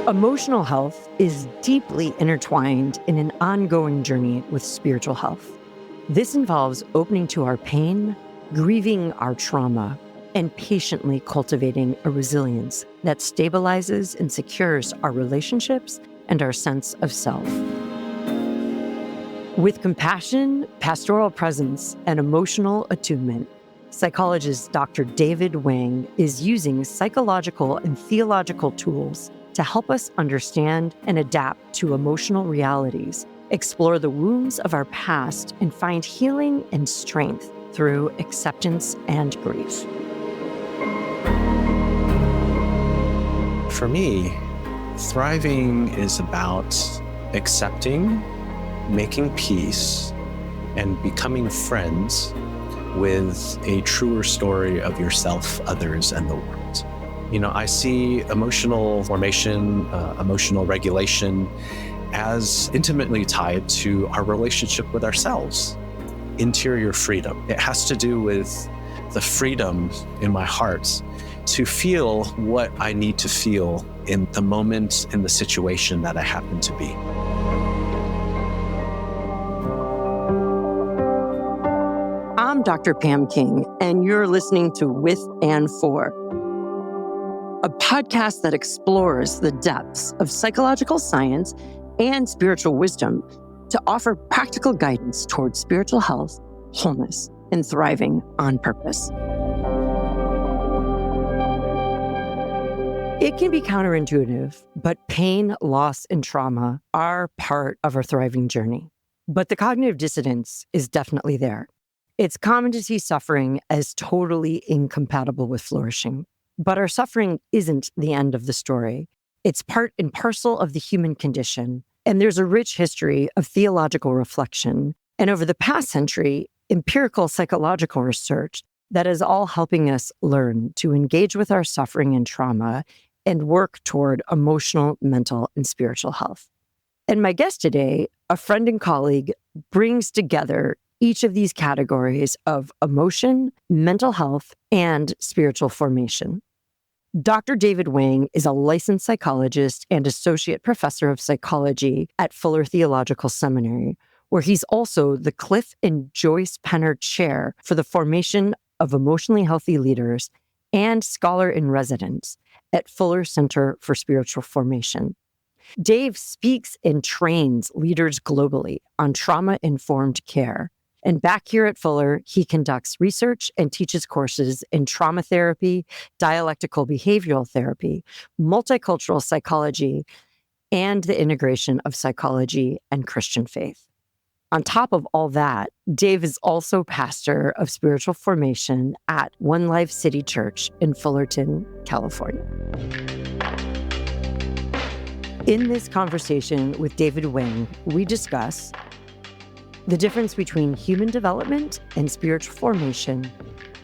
Emotional health is deeply intertwined in an ongoing journey with spiritual health. This involves opening to our pain, grieving our trauma, and patiently cultivating a resilience that stabilizes and secures our relationships and our sense of self. With compassion, pastoral presence, and emotional attunement, psychologist Dr. David Wang is using psychological and theological tools to help us understand and adapt to emotional realities, explore the wounds of our past, and find healing and strength through acceptance and grief. For me, thriving is about accepting, making peace, and becoming friends with a truer story of yourself, others, and the world. I see emotional formation, emotional regulation as intimately tied to our relationship with ourselves, interior freedom. It has to do with the freedom in my heart to feel what I need to feel in the moment, in the situation that I happen to be. I'm Dr. Pam King, and you're listening to With and For, a podcast that explores the depths of psychological science and spiritual wisdom to offer practical guidance towards spiritual health, wholeness, and thriving on purpose. It can be counterintuitive, but pain, loss, and trauma are part of our thriving journey. But the cognitive dissonance is definitely there. It's common to see suffering as totally incompatible with flourishing. But our suffering isn't the end of the story. It's part and parcel of the human condition. And there's a rich history of theological reflection. And over the past century, empirical psychological research that is all helping us learn to engage with our suffering and trauma and work toward emotional, mental, and spiritual health. And my guest today, a friend and colleague, brings together each of these categories of emotion, mental health, and spiritual formation. Dr. David Wang is a licensed psychologist and associate professor of psychology at Fuller Theological Seminary, where he's also the Cliff and Joyce Penner Chair for the Formation of Emotionally Healthy Leaders and scholar in residence at Fuller Center for Spiritual Formation. Dave speaks and trains leaders globally on trauma-informed care. And back here at Fuller, he conducts research and teaches courses in trauma therapy, dialectical behavioral therapy, multicultural psychology, and the integration of psychology and Christian faith. On top of all that, Dave is also pastor of spiritual formation at One Life City Church in Fullerton, California. In this conversation with David Wang, we discuss the difference between human development and spiritual formation,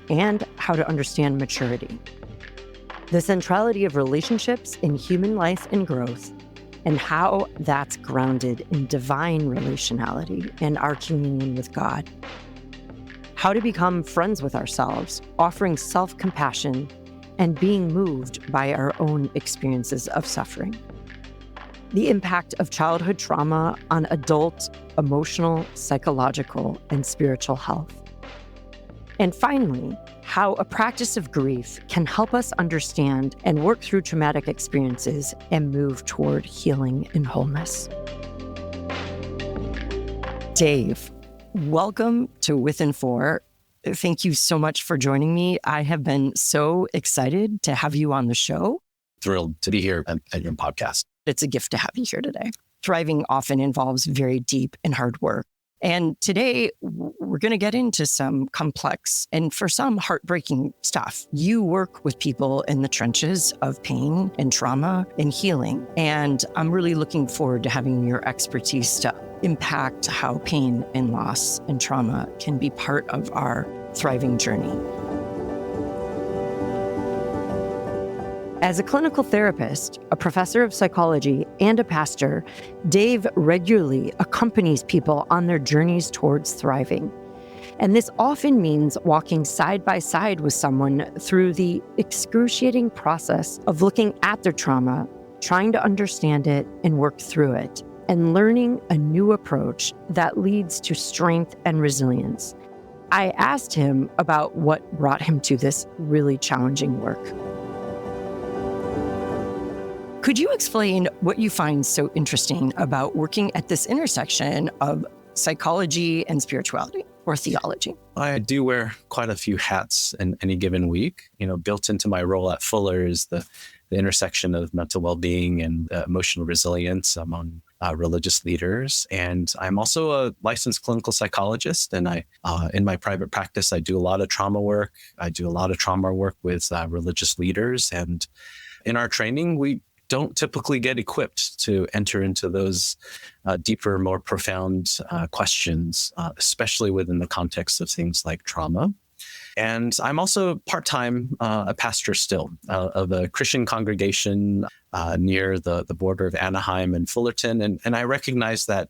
and how to understand maturity, the centrality of relationships in human life and growth, and how that's grounded in divine relationality and our communion with God, how to become friends with ourselves, offering self-compassion, and being moved by our own experiences of suffering, the impact of childhood trauma on adult, emotional, psychological, and spiritual health. And finally, how a practice of grief can help us understand and work through traumatic experiences and move toward healing and wholeness. Dave, welcome to With and For. Thank you so much for joining me. I have been so excited to have you on the show. Thrilled to be here at your podcast. It's a gift to have you here today. Thriving often involves very deep and hard work. And today, we're going to get into some complex and for some heartbreaking stuff. You work with people in the trenches of pain and trauma and healing. And I'm really looking forward to having your expertise to impact how pain and loss and trauma can be part of our thriving journey. As a clinical therapist, a professor of psychology, and a pastor, Dave regularly accompanies people on their journeys towards thriving. And this often means walking side by side with someone through the excruciating process of looking at their trauma, trying to understand it and work through it, and learning a new approach that leads to strength and resilience. I asked him about what brought him to this really challenging work. Could you explain what you find so interesting about working at this intersection of psychology and spirituality or theology? I do wear quite a few hats in any given week. Built into my role at Fuller is the intersection of mental well-being and emotional resilience among religious leaders. And I'm also a licensed clinical psychologist. And in my private practice, I do a lot of trauma work. I do a lot of trauma work with religious leaders. And in our training, we don't typically get equipped to enter into those deeper, more profound questions, especially within the context of things like trauma. And I'm also part-time a pastor still of a Christian congregation near the border of Anaheim and Fullerton. And I recognize that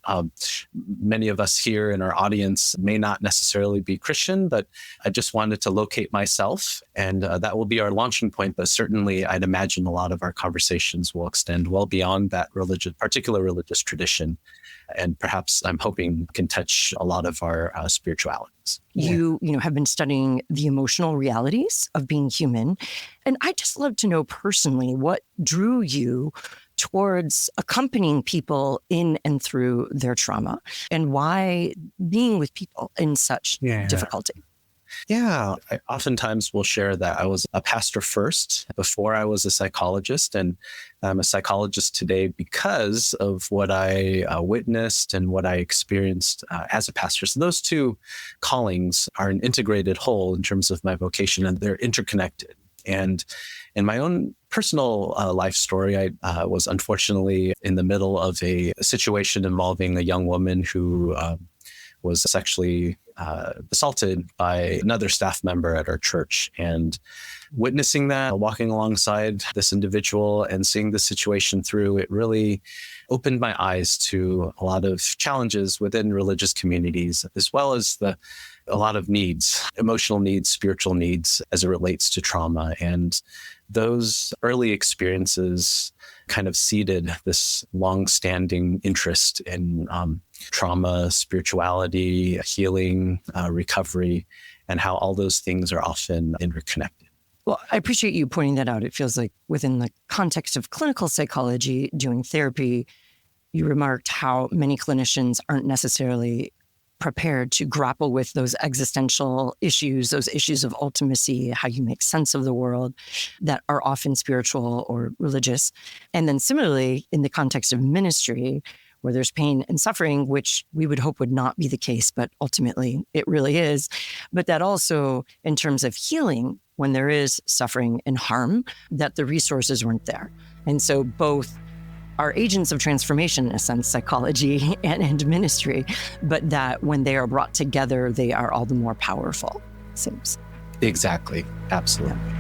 many of us here in our audience may not necessarily be Christian, but I just wanted to locate myself. And that will be our launching point. But certainly, I'd imagine a lot of our conversations will extend well beyond that particular religious tradition. And perhaps I'm hoping can touch a lot of our spiritualities. You have been studying the emotional realities of being human. And I'd just love to know personally what drew you towards accompanying people in and through their trauma and why being with people in such difficulty. Yeah, I oftentimes will share that I was a pastor first before I was a psychologist. And I'm a psychologist today because of what I witnessed and what I experienced as a pastor. So those two callings are an integrated whole in terms of my vocation, and they're interconnected. And in my own personal life story, I was unfortunately in the middle of a situation involving a young woman who was sexually assaulted by another staff member at our church. And witnessing that, walking alongside this individual and seeing the situation through, it really opened my eyes to a lot of challenges within religious communities, as well as a lot of needs, emotional needs, spiritual needs as it relates to trauma. And those early experiences kind of seeded this long-standing interest in trauma, spirituality, healing, recovery, and how all those things are often interconnected. Well, I appreciate you pointing that out. It feels like within the context of clinical psychology, doing therapy, you remarked how many clinicians aren't necessarily prepared to grapple with those existential issues, those issues of ultimacy, how you make sense of the world that are often spiritual or religious. And then similarly, in the context of ministry, where there's pain and suffering, which we would hope would not be the case, but ultimately it really is. But that also, in terms of healing, when there is suffering and harm, that the resources weren't there. And so both are agents of transformation, in a sense, psychology and ministry, but that when they are brought together, they are all the more powerful, it seems. Exactly. Absolutely. Yeah.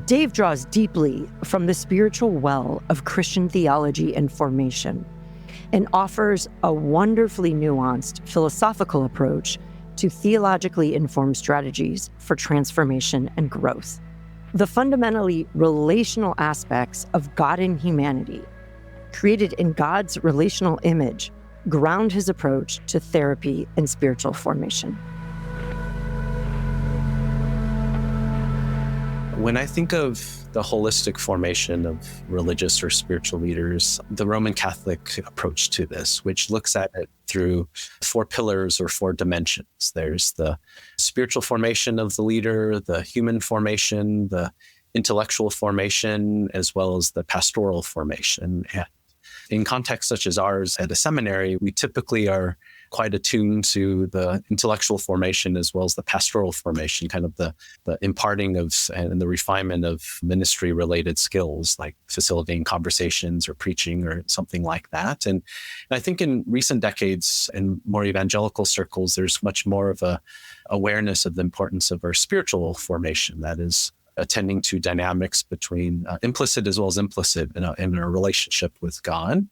Dave draws deeply from the spiritual well of Christian theology and formation and offers a wonderfully nuanced philosophical approach to theologically informed strategies for transformation and growth. The fundamentally relational aspects of God and humanity, created in God's relational image, ground his approach to therapy and spiritual formation. When I think of the holistic formation of religious or spiritual leaders, the Roman Catholic approach to this, which looks at it through 4 pillars or 4 dimensions. There's the spiritual formation of the leader, the human formation, the intellectual formation, as well as the pastoral formation. And in contexts such as ours at a seminary, we typically are quite attuned to the intellectual formation as well as the pastoral formation, kind of the imparting of and the refinement of ministry-related skills like facilitating conversations or preaching or something like that. And I think in recent decades in more evangelical circles, there's much more of a awareness of the importance of our spiritual formation, that is attending to dynamics between implicit as well as implicit in a relationship with God.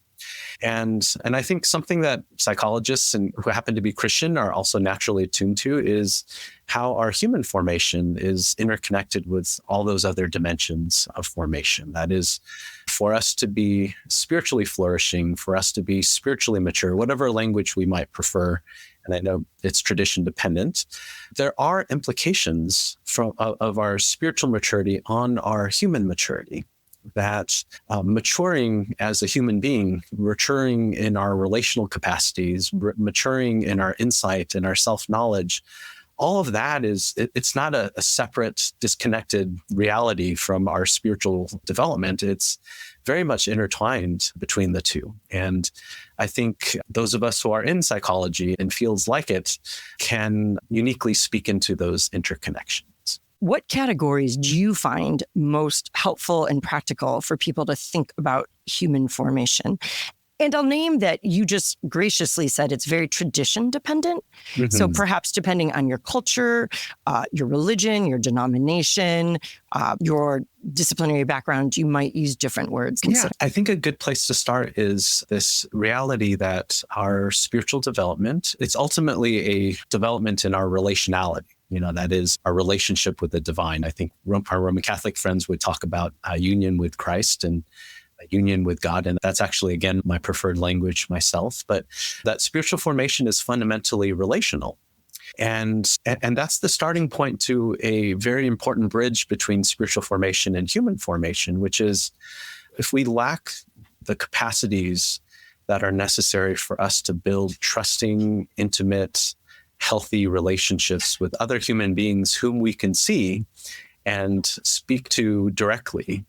And I think something that psychologists and who happen to be Christian are also naturally attuned to is how our human formation is interconnected with all those other dimensions of formation. That is, for us to be spiritually flourishing, for us to be spiritually mature, whatever language we might prefer, and I know it's tradition dependent, there are implications of our spiritual maturity on our human maturity. That maturing as a human being, maturing in our relational capacities, maturing in our insight and our self-knowledge, all of that it's not a separate, disconnected reality from our spiritual development. It's very much intertwined between the two. And I think those of us who are in psychology and fields like it can uniquely speak into those interconnections. What categories do you find most helpful and practical for people to think about human formation? And I'll name that you just graciously said it's very tradition dependent. Mm-hmm. So perhaps depending on your culture, your religion, your denomination, your disciplinary background, you might use different words. Yeah, I think a good place to start is this reality that our spiritual development, it's ultimately a development in our relationality. That is our relationship with the divine. I think our Roman Catholic friends would talk about union with Christ and a union with God. And that's actually, again, my preferred language myself. But that spiritual formation is fundamentally relational. And that's the starting point to a very important bridge between spiritual formation and human formation, which is if we lack the capacities that are necessary for us to build trusting, intimate, healthy relationships with other human beings whom we can see and speak to directly,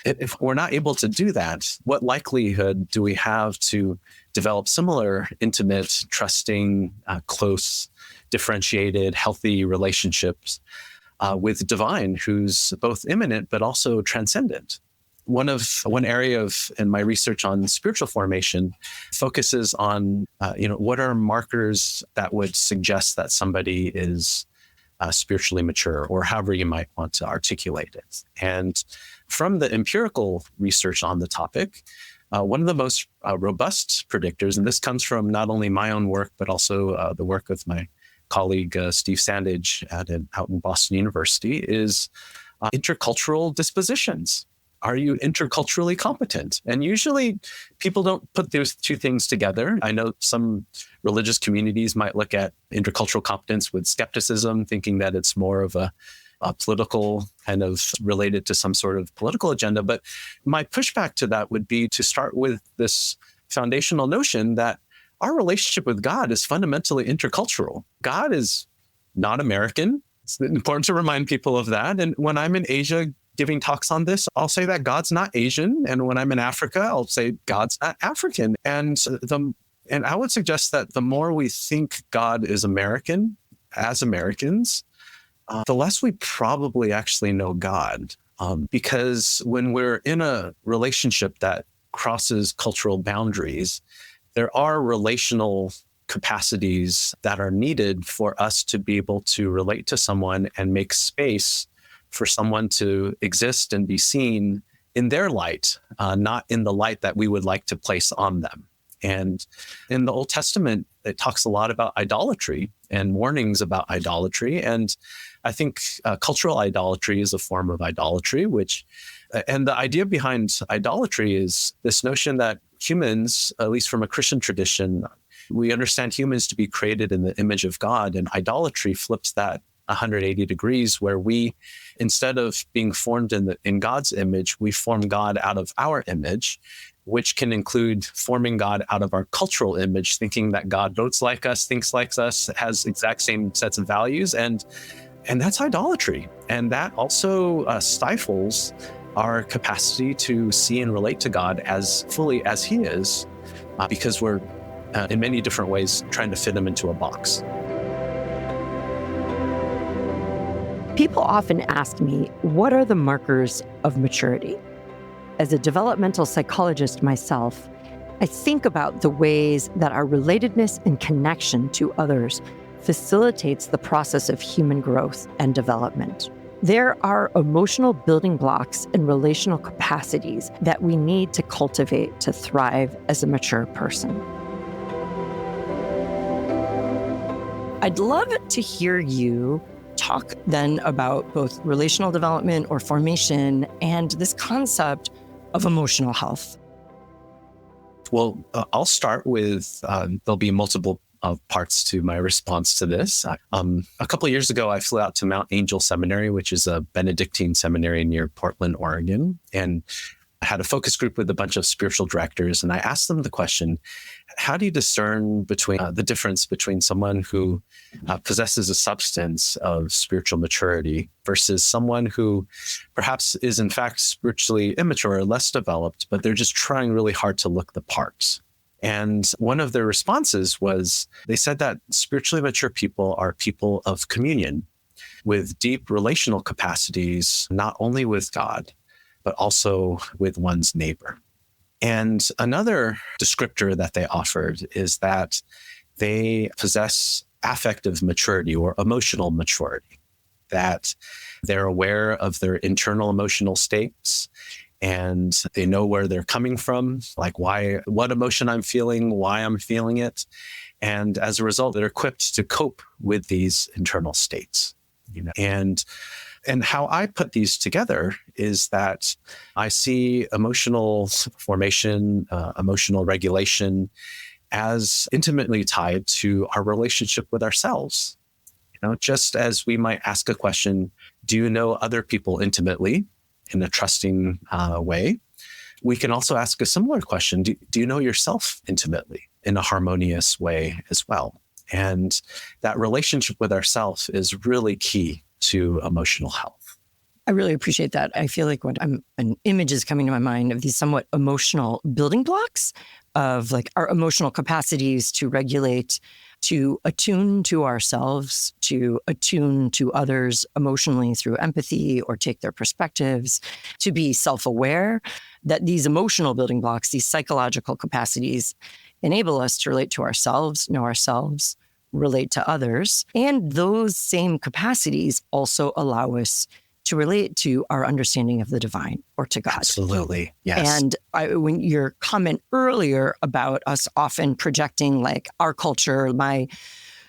if we're not able to do that, what likelihood do we have to develop similar, intimate, trusting, close, differentiated, healthy relationships with divine, who's both immanent but also transcendent? One area in my research on spiritual formation focuses on what are markers that would suggest that somebody is spiritually mature, or however you might want to articulate it. And from the empirical research on the topic, one of the most robust predictors, and this comes from not only my own work, but also the work of my colleague, Steve Sandage out in Boston University, is intercultural dispositions. Are you interculturally competent? And usually people don't put those two things together. I know some religious communities might look at intercultural competence with skepticism, thinking that it's more of a political kind of related to some sort of political agenda. But my pushback to that would be to start with this foundational notion that our relationship with God is fundamentally intercultural. God is not American. It's important to remind people of that. And when I'm in Asia giving talks on this, I'll say that God's not Asian. And when I'm in Africa, I'll say God's not African. And I would suggest that the more we think God is American as Americans, the less we probably actually know God. Because when we're in a relationship that crosses cultural boundaries, there are relational capacities that are needed for us to be able to relate to someone and make space for someone to exist and be seen in their light, not in the light that we would like to place on them. And in the Old Testament, it talks a lot about idolatry and warnings about idolatry. And I think cultural idolatry is a form of idolatry, and the idea behind idolatry is this notion that humans, at least from a Christian tradition, we understand humans to be created in the image of God, and idolatry flips that 180 degrees, where we, instead of being formed in God's image, we form God out of our image, which can include forming God out of our cultural image, thinking that God votes like us, thinks like us, has exact same sets of values, and that's idolatry. And that also stifles our capacity to see and relate to God as fully as He is, because we're in many different ways trying to fit Him into a box. People often ask me, what are the markers of maturity? As a developmental psychologist myself, I think about the ways that our relatedness and connection to others facilitates the process of human growth and development. There are emotional building blocks and relational capacities that we need to cultivate to thrive as a mature person. I'd love to hear you talk then about both relational development or formation and this concept of emotional health. Well, I'll start with, there'll be multiple parts to my response to this. A couple of years ago, I flew out to Mount Angel Seminary, which is a Benedictine seminary near Portland, Oregon. And I had a focus group with a bunch of spiritual directors. And I asked them the question, how do you discern between the difference between someone who possesses a substance of spiritual maturity versus someone who perhaps is in fact spiritually immature or less developed, but they're just trying really hard to look the part? And one of their responses was, they said that spiritually mature people are people of communion with deep relational capacities, not only with God, but also with one's neighbor. And another descriptor that they offered is that they possess affective maturity or emotional maturity, that they're aware of their internal emotional states and they know where they're coming from, like what emotion I'm feeling, why I'm feeling it. And as a result, they're equipped to cope with these internal states. And how I put these together is that I see emotional formation, emotional regulation as intimately tied to our relationship with ourselves. Just as we might ask a question, do you know other people intimately in a trusting way? We can also ask a similar question. Do you know yourself intimately in a harmonious way as well? And that relationship with ourselves is really key to emotional health. I really appreciate that. I feel like an image is coming to my mind of these somewhat emotional building blocks of like our emotional capacities to regulate, to attune to ourselves, to attune to others emotionally through empathy or take their perspectives, to be self-aware, that these emotional building blocks, these psychological capacities enable us to relate to ourselves, know ourselves, relate to others. And those same capacities also allow us to relate to our understanding of the divine or to God. Absolutely. Yes. And when your comment earlier about us often projecting like our culture, my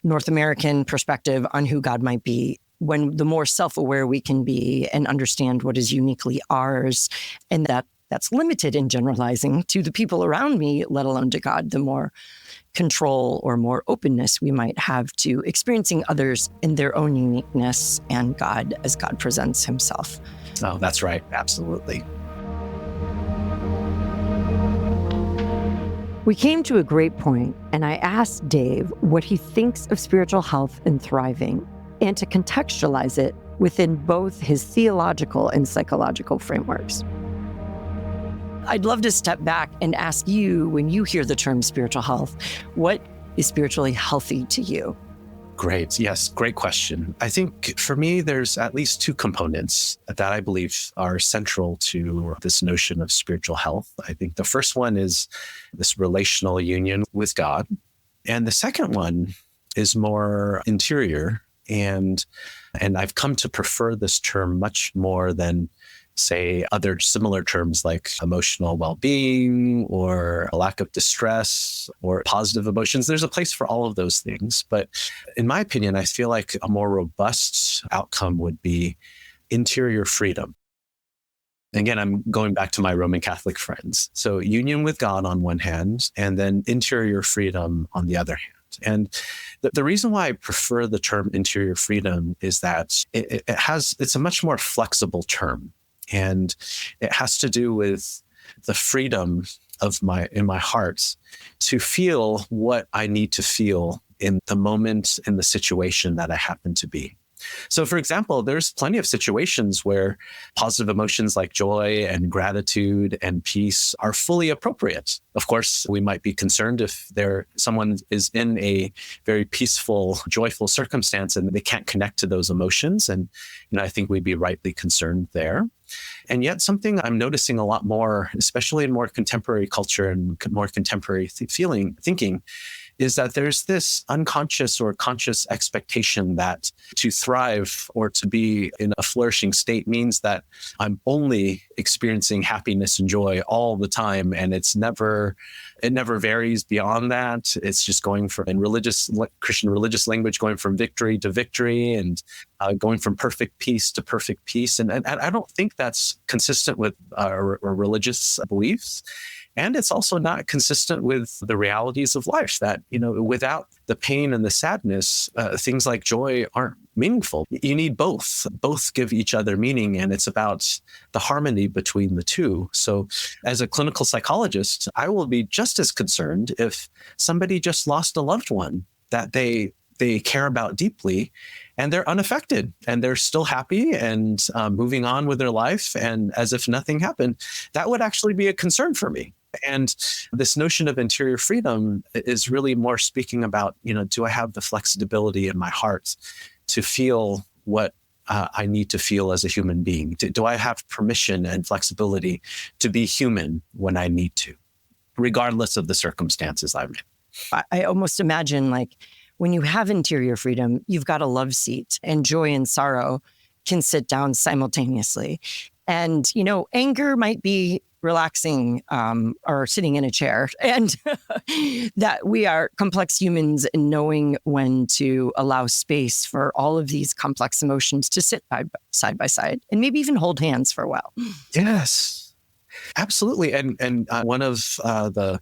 North American perspective on who God might be, when the more self-aware we can be and understand what is uniquely ours, and that's limited in generalizing to the people around me, let alone to God, the more control or more openness we might have to experiencing others in their own uniqueness and God as God presents himself. Oh, that's right. Absolutely. We came to a great point, and I asked Dave what he thinks of spiritual health and thriving, and to contextualize it within both his theological and psychological frameworks. I'd love to step back and ask you, when you hear the term spiritual health, what is spiritually healthy to you? Great. Yes. Great question. I think for me, there's at least two components that I believe are central to this notion of spiritual health. I think the first one is this relational union with God. And the second one is more interior. And I've come to prefer this term much more than, say, other similar terms like emotional well-being or a lack of distress or positive emotions. There's a place for all of those things. But in my opinion, I feel like a more robust outcome would be interior freedom. Again, I'm going back to my Roman Catholic friends. So union with God on one hand, and then interior freedom on the other hand. And the reason why I prefer the term interior freedom is that it's a much more flexible term. And it has to do with the freedom of in my heart to feel what I need to feel in the moment, in the situation that I happen to be. So, for example, there's plenty of situations where positive emotions like joy and gratitude and peace are fully appropriate. Of course, we might be concerned if someone is in a very peaceful, joyful circumstance and they can't connect to those emotions. And I think we'd be rightly concerned there. And yet something I'm noticing a lot more, especially in more contemporary culture and more contemporary thinking, is that there's this unconscious or conscious expectation that to thrive or to be in a flourishing state means that I'm only experiencing happiness and joy all the time. And it never varies beyond that. It's just going from, in Christian religious language, going from victory to victory and going from perfect peace to perfect peace. And I don't think that's consistent with our religious beliefs. And it's also not consistent with the realities of life that, without the pain and the sadness, things like joy aren't meaningful. You need both. Both give each other meaning, and it's about the harmony between the two. So as a clinical psychologist, I will be just as concerned if somebody just lost a loved one that they care about deeply, and they're unaffected and they're still happy and moving on with their life and as if nothing happened. That would actually be a concern for me. And this notion of interior freedom is really more speaking about, do I have the flexibility in my heart to feel what I need to feel as a human being? Do I have permission and flexibility to be human when I need to, regardless of the circumstances I'm in? I almost imagine when you have interior freedom, you've got a love seat, and joy and sorrow can sit down simultaneously. And, anger might be relaxing or sitting in a chair, and that we are complex humans in knowing when to allow space for all of these complex emotions to sit side by side and maybe even hold hands for a while. Yes, absolutely. And one of the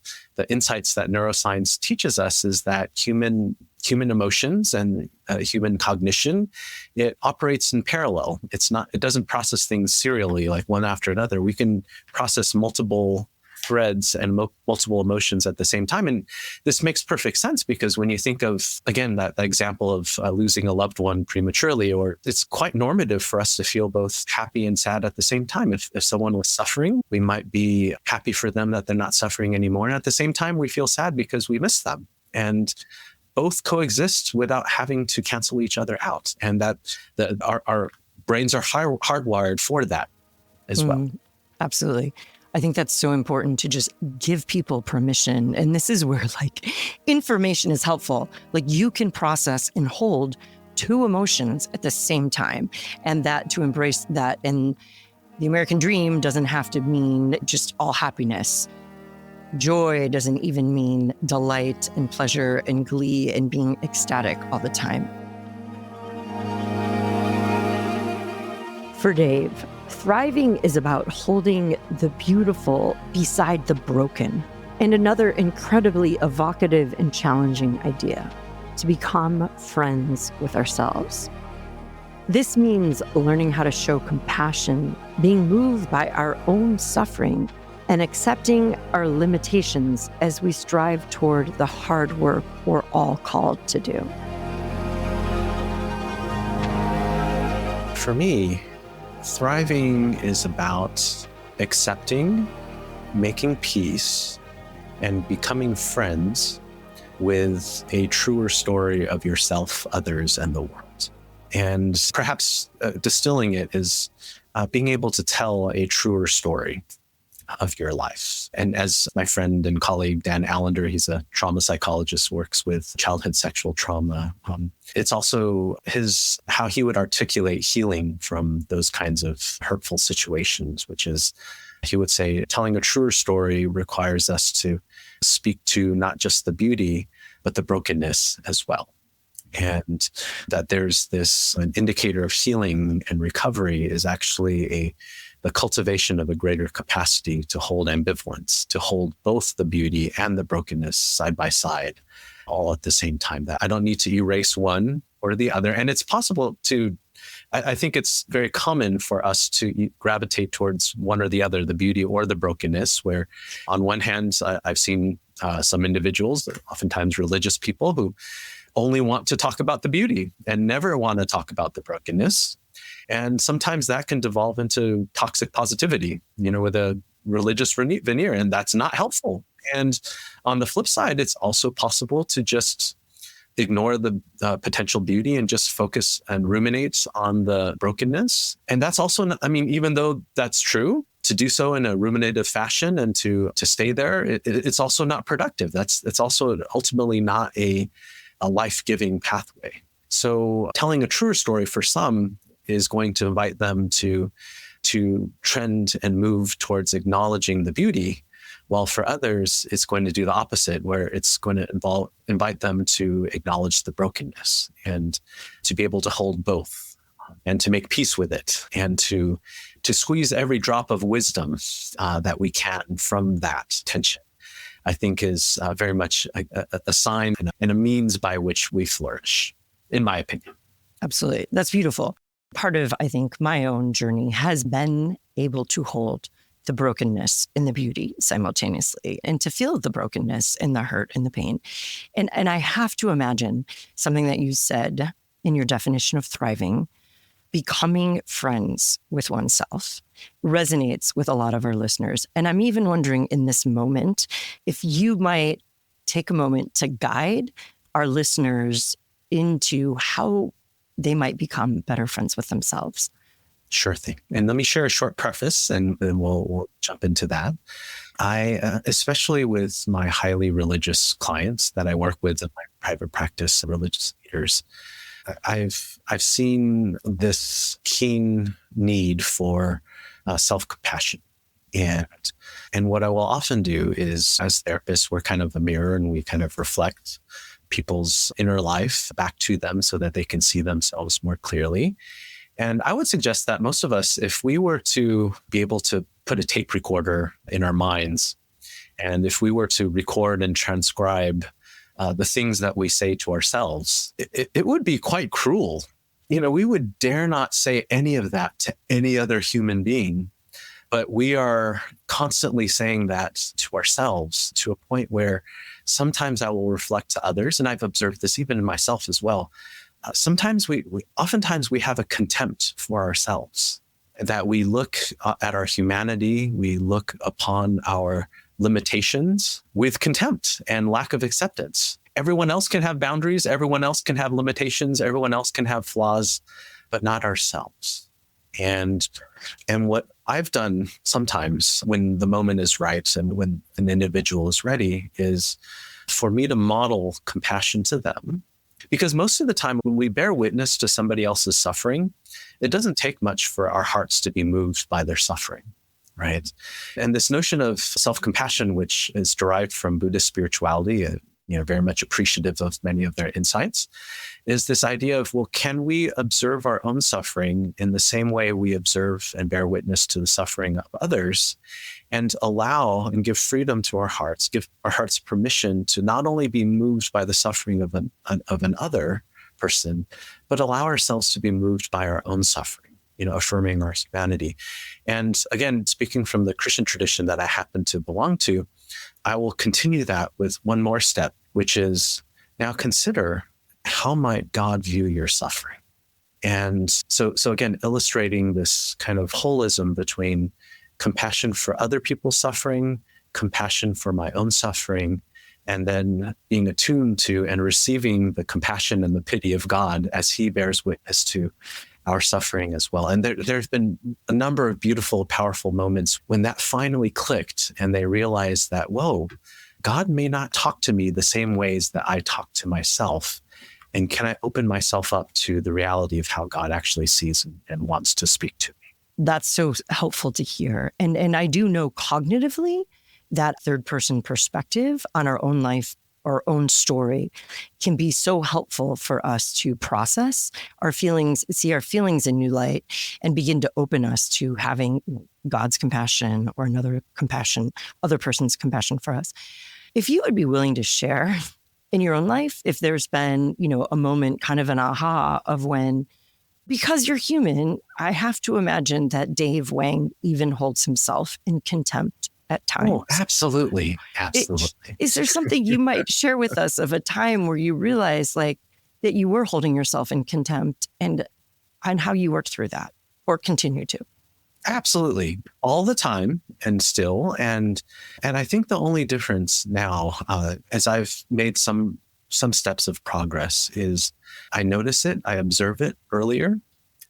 insights that neuroscience teaches us is that human emotions and human cognition, it operates in parallel. It doesn't process things serially, like one after another. We can process multiple threads and multiple emotions at the same time. And this makes perfect sense because when you think of, again, that example of losing a loved one prematurely, or it's quite normative for us to feel both happy and sad at the same time. If someone was suffering, we might be happy for them that they're not suffering anymore. And at the same time, we feel sad because we miss them. And both coexist without having to cancel each other out. And that our brains are hardwired for that as well. Absolutely. I think that's so important to just give people permission. And this is where information is helpful. You can process and hold two emotions at the same time, and that to embrace that. And the American dream doesn't have to mean just all happiness. Joy doesn't even mean delight and pleasure and glee and being ecstatic all the time. For Dave, thriving is about holding the beautiful beside the broken. And another incredibly evocative and challenging idea, to become friends with ourselves. This means learning how to show compassion, being moved by our own suffering, and accepting our limitations as we strive toward the hard work we're all called to do. For me, thriving is about accepting, making peace, and becoming friends with a truer story of yourself, others, and the world. And perhaps distilling it is being able to tell a truer story of your life. And as my friend and colleague Dan Allender, he's a trauma psychologist, works with childhood sexual trauma. It's also how he would articulate healing from those kinds of hurtful situations, which is, he would say, telling a truer story requires us to speak to not just the beauty, but the brokenness as well. And that there's an indicator of healing and recovery is actually the cultivation of a greater capacity to hold ambivalence, to hold both the beauty and the brokenness side by side, all at the same time. That I don't need to erase one or the other. And it's possible I think it's very common for us to gravitate towards one or the other, the beauty or the brokenness, where on one hand, I've seen some individuals, oftentimes religious people, who only want to talk about the beauty and never want to talk about the brokenness. And sometimes that can devolve into toxic positivity, with a religious veneer, and that's not helpful. And on the flip side, it's also possible to just ignore the potential beauty and just focus and ruminate on the brokenness. And that's also, even though that's true, to do so in a ruminative fashion and to stay there, it's also not productive. It's also ultimately not a life-giving pathway. So telling a truer story for some is going to invite them to trend and move towards acknowledging the beauty, while for others, it's going to do the opposite, where it's going to invite them to acknowledge the brokenness and to be able to hold both and to make peace with it and to squeeze every drop of wisdom that we can from that tension, I think is very much a sign and a means by which we flourish, in my opinion. Absolutely. That's beautiful. Part of, I think, my own journey has been able to hold the brokenness and the beauty simultaneously, and to feel the brokenness and the hurt and the pain. And I have to imagine something that you said in your definition of thriving, becoming friends with oneself, resonates with a lot of our listeners. And I'm even wondering in this moment, if you might take a moment to guide our listeners into how they might become better friends with themselves. Sure thing. And let me share a short preface and then we'll jump into that. I, especially with my highly religious clients that I work with in my private practice, religious leaders, I've seen this keen need for self-compassion. And what I will often do is, as therapists, we're kind of a mirror and we kind of reflect people's inner life back to them so that they can see themselves more clearly. And I would suggest that most of us, if we were to be able to put a tape recorder in our minds, and if we were to record and transcribe the things that we say to ourselves, it would be quite cruel. We would dare not say any of that to any other human being. But we are constantly saying that to ourselves to a point where sometimes I will reflect to others, and I've observed this even in myself as well. Oftentimes we have a contempt for ourselves, that we look at our humanity, we look upon our limitations with contempt and lack of acceptance. Everyone else can have boundaries, everyone else can have limitations, everyone else can have flaws, but not ourselves. And what I've done sometimes when the moment is right and when an individual is ready is for me to model compassion to them. Because most of the time when we bear witness to somebody else's suffering, it doesn't take much for our hearts to be moved by their suffering, right? And this notion of self-compassion, which is derived from Buddhist spirituality, very much appreciative of many of their insights, is this idea of, well, can we observe our own suffering in the same way we observe and bear witness to the suffering of others, and allow and give freedom to our hearts, give our hearts permission to not only be moved by the suffering of an other person, but allow ourselves to be moved by our own suffering, affirming our humanity. And again, speaking from the Christian tradition that I happen to belong to, I will continue that with one more step, which is now consider, how might God view your suffering? And so again, illustrating this kind of holism between compassion for other people's suffering, compassion for my own suffering, and then being attuned to and receiving the compassion and the pity of God as he bears witness to our suffering as well. And there's been a number of beautiful, powerful moments when that finally clicked and they realized that, whoa, God may not talk to me the same ways that I talk to myself. And can I open myself up to the reality of how God actually sees and wants to speak to me? That's so helpful to hear. And I do know cognitively that third person perspective on our own life, our own story, can be so helpful for us to process our feelings, see our feelings in new light, and begin to open us to having God's compassion or other person's compassion for us. If you would be willing to share in your own life, if there's been, a moment, kind of an aha of when, because you're human, I have to imagine that Dave Wang even holds himself in contempt at times. Oh, absolutely. Absolutely. Is there something you might share with us of a time where you realized that you were holding yourself in contempt and how you worked through that or continue to? Absolutely. All the time and still. And I think the only difference now, as I've made some steps of progress, is I notice it, I observe it earlier,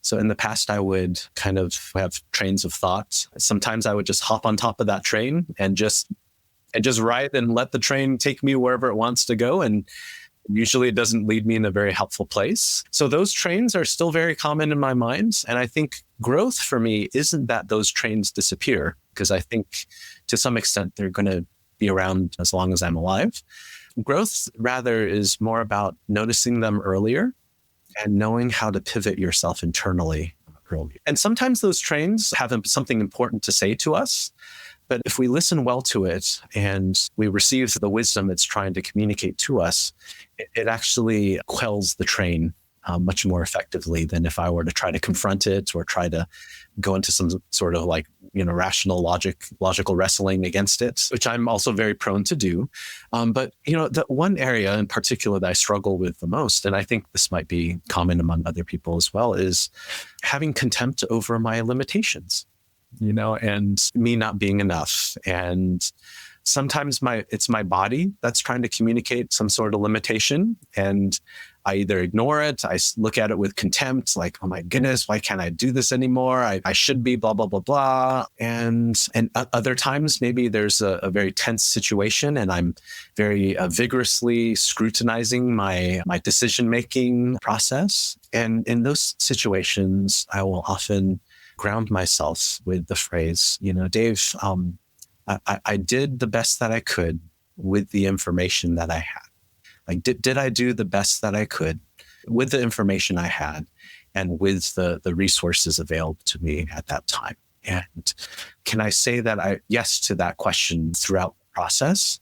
So in the past, I would kind of have trains of thought. Sometimes I would just hop on top of that train and just ride and let the train take me wherever it wants to go. And usually it doesn't lead me in a very helpful place. So those trains are still very common in my mind. And I think growth for me isn't that those trains disappear, because I think to some extent they're going to be around as long as I'm alive. Growth rather is more about noticing them earlier and knowing how to pivot yourself internally earlier. And sometimes those trains have something important to say to us. But if we listen well to it and we receive the wisdom it's trying to communicate to us, it actually quells the train much more effectively than if I were to try to confront it or try to go into some sort of rational logical wrestling against it, which I'm also very prone to do. But the one area in particular that I struggle with the most, and I think this might be common among other people as well, is having contempt over my limitations. And me not being enough. And sometimes it's my body that's trying to communicate some sort of limitation. And I either ignore it, I look at it with contempt, like, oh my goodness, why can't I do this anymore? I should be blah, blah, blah, blah. And other times, maybe there's a very tense situation and I'm very vigorously scrutinizing my decision-making process. And in those situations, I will often ground myself with the phrase, Dave, I did the best that I could with the information that I had. Like, did I do the best that I could with the information I had and with the resources available to me at that time? And can I say that yes to that question throughout the process?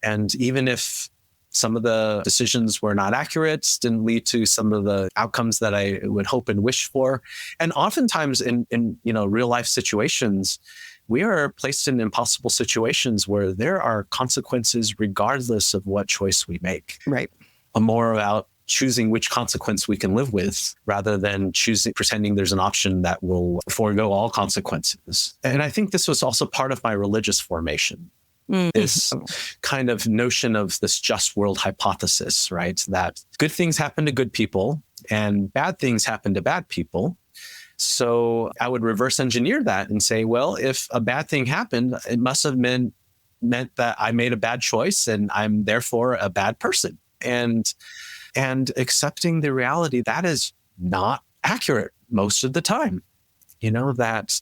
And even if some of the decisions were not accurate, didn't lead to some of the outcomes that I would hope and wish for. And oftentimes in real life situations, we are placed in impossible situations where there are consequences regardless of what choice we make. Right. More about choosing which consequence we can live with rather than pretending there's an option that will forego all consequences. And I think this was also part of my religious formation. This kind of notion of this just world hypothesis, right? That good things happen to good people and bad things happen to bad people. So I would reverse engineer that and say, well, if a bad thing happened, it must have meant that I made a bad choice and I'm therefore a bad person. And accepting the reality that is not accurate most of the time. That,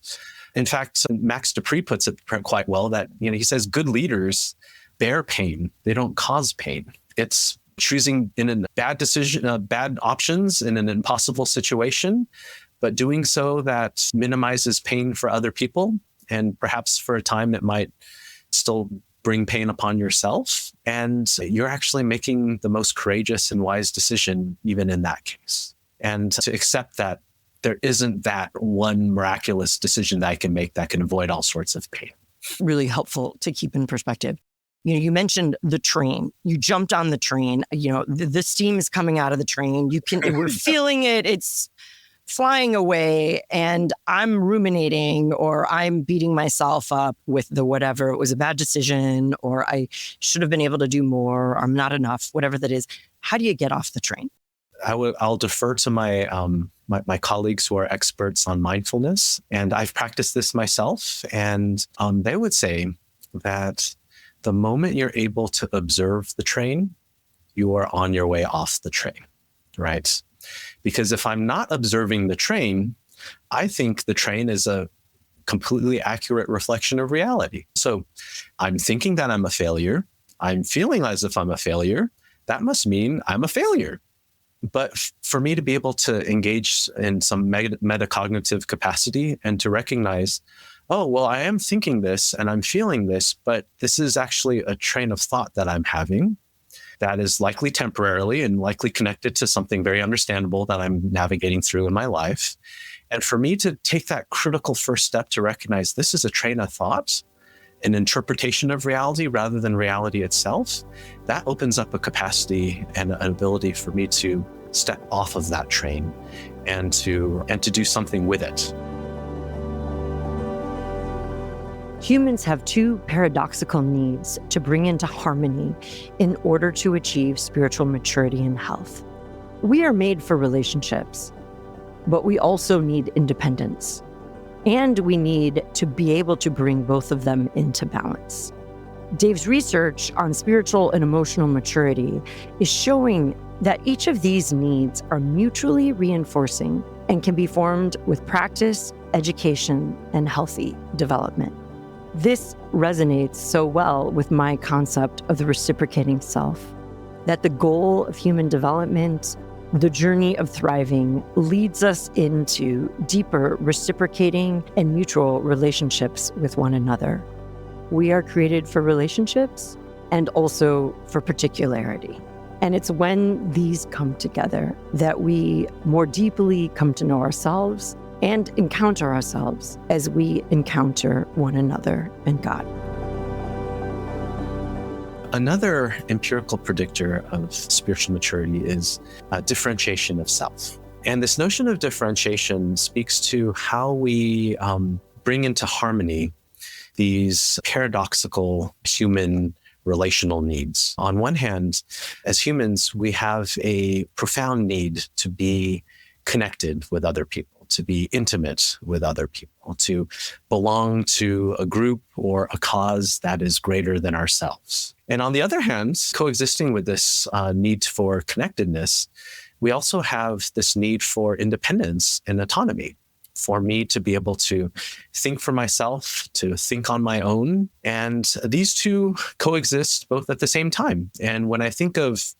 in fact, Max Dupree puts it quite well that, he says good leaders bear pain. They don't cause pain. It's choosing in a bad decision, bad options in an impossible situation, but doing so that minimizes pain for other people. And perhaps for a time, it might still bring pain upon yourself. And you're actually making the most courageous and wise decision, even in that case. And to accept that there isn't that one miraculous decision that I can make that can avoid all sorts of pain. Really helpful to keep in perspective. You mentioned the train. You jumped on the train. The steam is coming out of the train. We're feeling it. It's flying away, and I'm ruminating, or I'm beating myself up with the whatever. It was a bad decision, or I should have been able to do more, or I'm not enough, whatever that is. How do you get off the train? I'll defer to my my colleagues who are experts on mindfulness, and I've practiced this myself. And they would say that the moment you're able to observe the train, you are on your way off the train, right? Because if I'm not observing the train, I think the train is a completely accurate reflection of reality. So I'm thinking that I'm a failure. I'm feeling as if I'm a failure. That must mean I'm a failure. But for me to be able to engage in some metacognitive capacity and to recognize, oh, well, I am thinking this and I'm feeling this, but this is actually a train of thought that I'm having that is likely temporarily and likely connected to something very understandable that I'm navigating through in my life. And for me to take that critical first step to recognize this is a train of thought, an interpretation of reality rather than reality itself, that opens up a capacity and an ability for me to step off of that train and to do something with it. Humans have two paradoxical needs to bring into harmony in order to achieve spiritual maturity and health. We are made for relationships, but we also need independence. And we need to be able to bring both of them into balance. Dave's research on spiritual and emotional maturity is showing that each of these needs are mutually reinforcing and can be formed with practice, education, and healthy development. This resonates so well with my concept of the reciprocating self, that the goal of human development, the journey of thriving, leads us into deeper reciprocating and mutual relationships with one another. We are created for relationships and also for particularity. And it's when these come together that we more deeply come to know ourselves and encounter ourselves as we encounter one another and God. Another empirical predictor of spiritual maturity is differentiation of self. And this notion of differentiation speaks to how we bring into harmony these paradoxical human relational needs. On one hand, as humans, we have a profound need to be connected with other people, to be intimate with other people, to belong to a group or a cause that is greater than ourselves. And on the other hand, coexisting with this need for connectedness, we also have this need for independence and autonomy, for me to be able to think for myself, to think on my own. And these two coexist both at the same time. And when I think of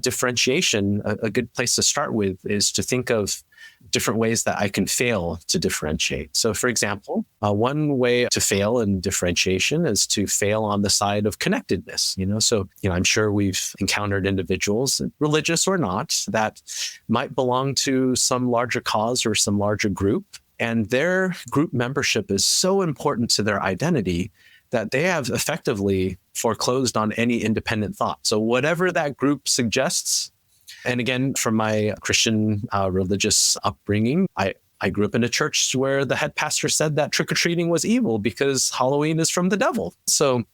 differentiation, a good place to start with is to think of different ways that I can fail to differentiate. So for example, one way to fail in differentiation is to fail on the side of connectedness. I'm sure we've encountered individuals, religious or not, that might belong to some larger cause or some larger group, and their group membership is so important to their identity that they have effectively foreclosed on any independent thought. So whatever that group suggests, and again, from my Christian religious upbringing, I grew up in a church where the head pastor said that trick-or-treating was evil because Halloween is from the devil. So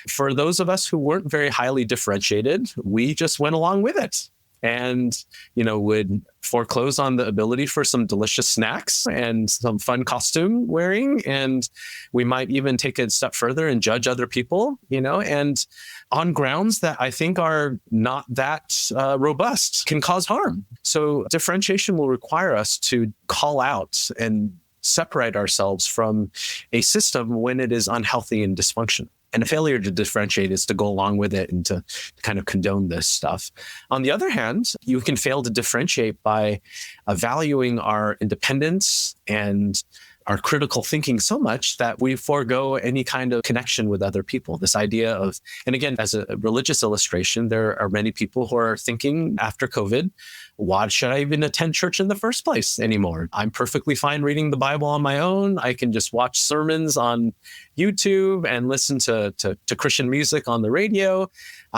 for those of us who weren't very highly differentiated, we just went along with it. And, would foreclose on the ability for some delicious snacks and some fun costume wearing. And we might even take it a step further and judge other people, and on grounds that I think are not that robust, can cause harm. So differentiation will require us to call out and separate ourselves from a system when it is unhealthy and dysfunctional. And a failure to differentiate is to go along with it and to kind of condone this stuff. On the other hand, you can fail to differentiate by valuing our independence and our critical thinking so much that we forego any kind of connection with other people. This idea of, and again, as a religious illustration, there are many people who are thinking after COVID, why should I even attend church in the first place anymore? I'm perfectly fine reading the Bible on my own. I can just watch sermons on YouTube and listen to Christian music on the radio.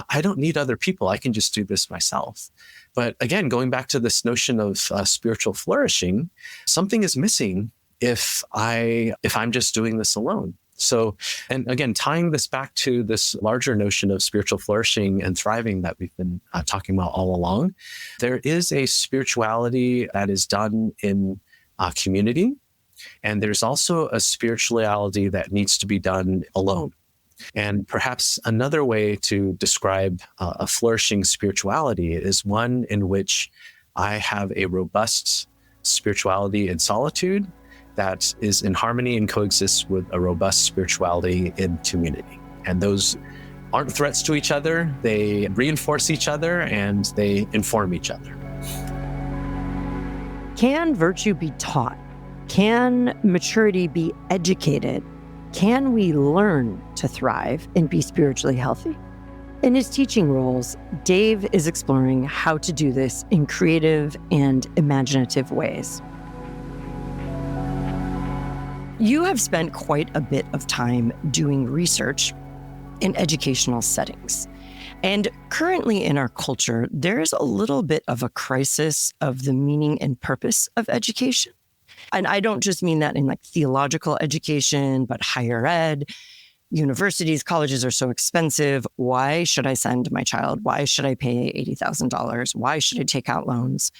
I don't need other people. I can just do this myself. But again, going back to this notion of spiritual flourishing, something is missing if I'm just doing this alone. So, and again, tying this back to this larger notion of spiritual flourishing and thriving that we've been talking about all along, there is a spirituality that is done in community. And there's also a spirituality that needs to be done alone. And perhaps another way to describe a flourishing spirituality is one in which I have a robust spirituality in solitude that is in harmony and coexists with a robust spirituality in community. And those aren't threats to each other. They reinforce each other and they inform each other. Can virtue be taught? Can maturity be educated? Can we learn to thrive and be spiritually healthy? In his teaching roles, Dave is exploring how to do this in creative and imaginative ways. You have spent quite a bit of time doing research in educational settings. And currently in our culture, there's a little bit of a crisis of the meaning and purpose of education. And I don't just mean that in like theological education, but higher ed. Universities, colleges are so expensive. Why should I send my child? Why should I pay $80,000? Why should I take out loans?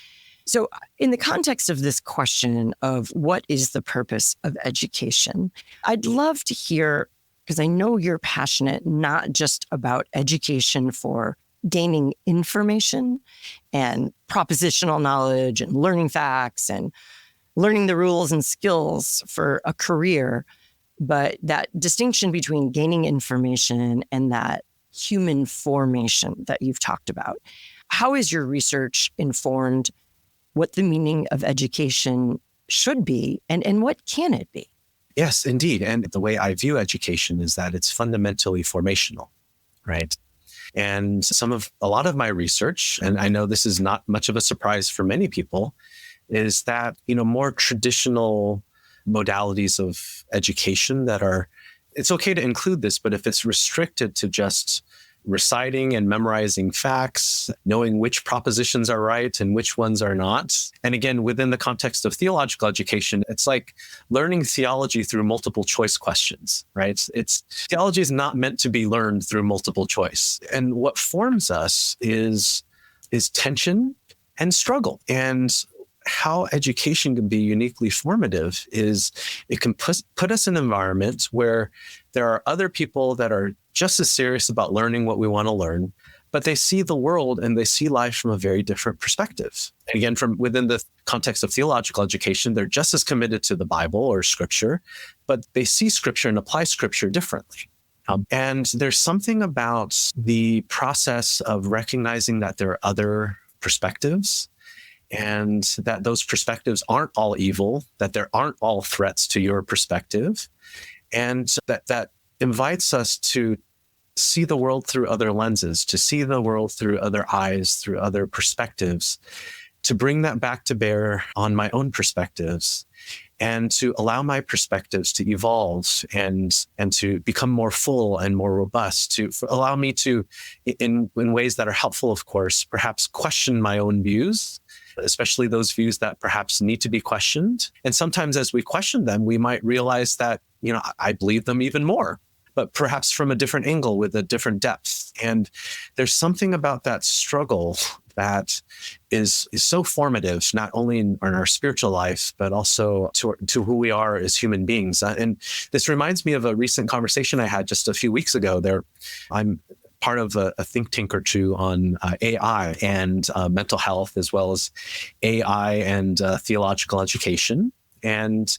So, in the context of this question of what is the purpose of education, I'd love to hear, because I know you're passionate not just about education for gaining information and propositional knowledge and learning facts and learning the rules and skills for a career, but that distinction between gaining information and that human formation that you've talked about. How is your research informed what the meaning of education should be and what can it be? Yes, indeed. And the way I view education is that it's fundamentally formational, right? And a lot of my research, and I know this is not much of a surprise for many people, is that, more traditional modalities of education it's okay to include this, but if it's restricted to just reciting and memorizing facts, knowing which propositions are right and which ones are not. And again, within the context of theological education, it's like learning theology through multiple choice questions, right? Theology is not meant to be learned through multiple choice. And what forms us is tension and struggle. And how education can be uniquely formative is it can put us in an environment where there are other people that are just as serious about learning what we want to learn, but they see the world and they see life from a very different perspective. And again, from within the context of theological education, they're just as committed to the Bible or scripture, but they see scripture and apply scripture differently. And there's something about the process of recognizing that there are other perspectives and that those perspectives aren't all evil, that there aren't all threats to your perspective, and that invites us to see the world through other lenses, to see the world through other eyes, through other perspectives, to bring that back to bear on my own perspectives, and to allow my perspectives to evolve and to become more full and more robust, to allow me to, in ways that are helpful, of course, perhaps question my own views, especially those views that perhaps need to be questioned. And sometimes as we question them, we might realize that, I believe them even more, but perhaps from a different angle with a different depth. And there's something about that struggle that is so formative, not only in our spiritual life, but also to who we are as human beings. And this reminds me of a recent conversation I had just a few weeks ago. I'm part of a think tank or two on AI and mental health, as well as AI and theological education. And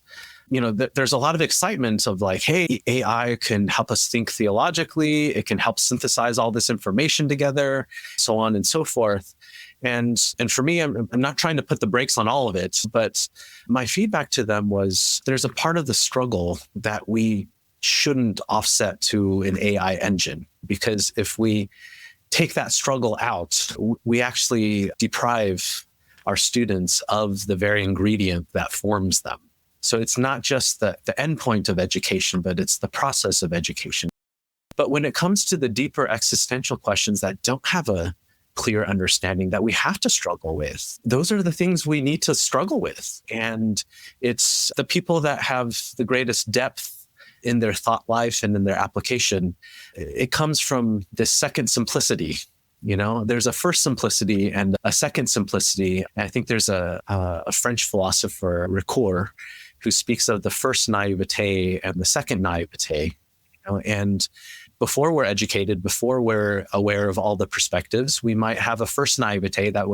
there's a lot of excitement of like, hey, AI can help us think theologically. It can help synthesize all this information together, so on and so forth. And for me, I'm not trying to put the brakes on all of it, but my feedback to them was there's a part of the struggle that we shouldn't offset to an AI engine, because if we take that struggle out, we actually deprive our students of the very ingredient that forms them. So it's not just the end point of education, but it's the process of education. But when it comes to the deeper existential questions that don't have a clear understanding, that we have to struggle with, those are the things we need to struggle with. And it's the people that have the greatest depth in their thought life and in their application. It comes from this second simplicity. There's a first simplicity and a second simplicity. And I think there's a French philosopher, Ricoeur, who speaks of the first naivete and the second naivete. And before we're educated, before we're aware of all the perspectives, we might have a first naivete that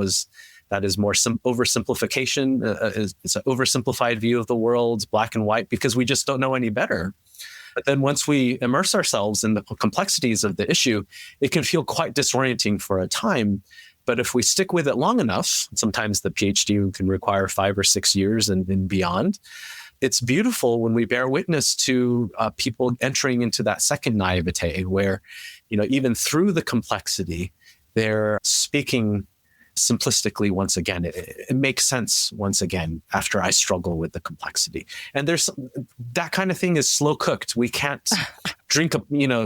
is more oversimplification. It's an oversimplified view of the world, black and white, because we just don't know any better. But then once we immerse ourselves in the complexities of the issue, it can feel quite disorienting for a time. But if we stick with it long enough, sometimes the PhD can require 5 or 6 years and beyond. It's beautiful when we bear witness to people entering into that second naivete where, even through the complexity, they're speaking simplistically once again. It makes sense once again after I struggle with the complexity. And there's that kind of thing is slow cooked. We can't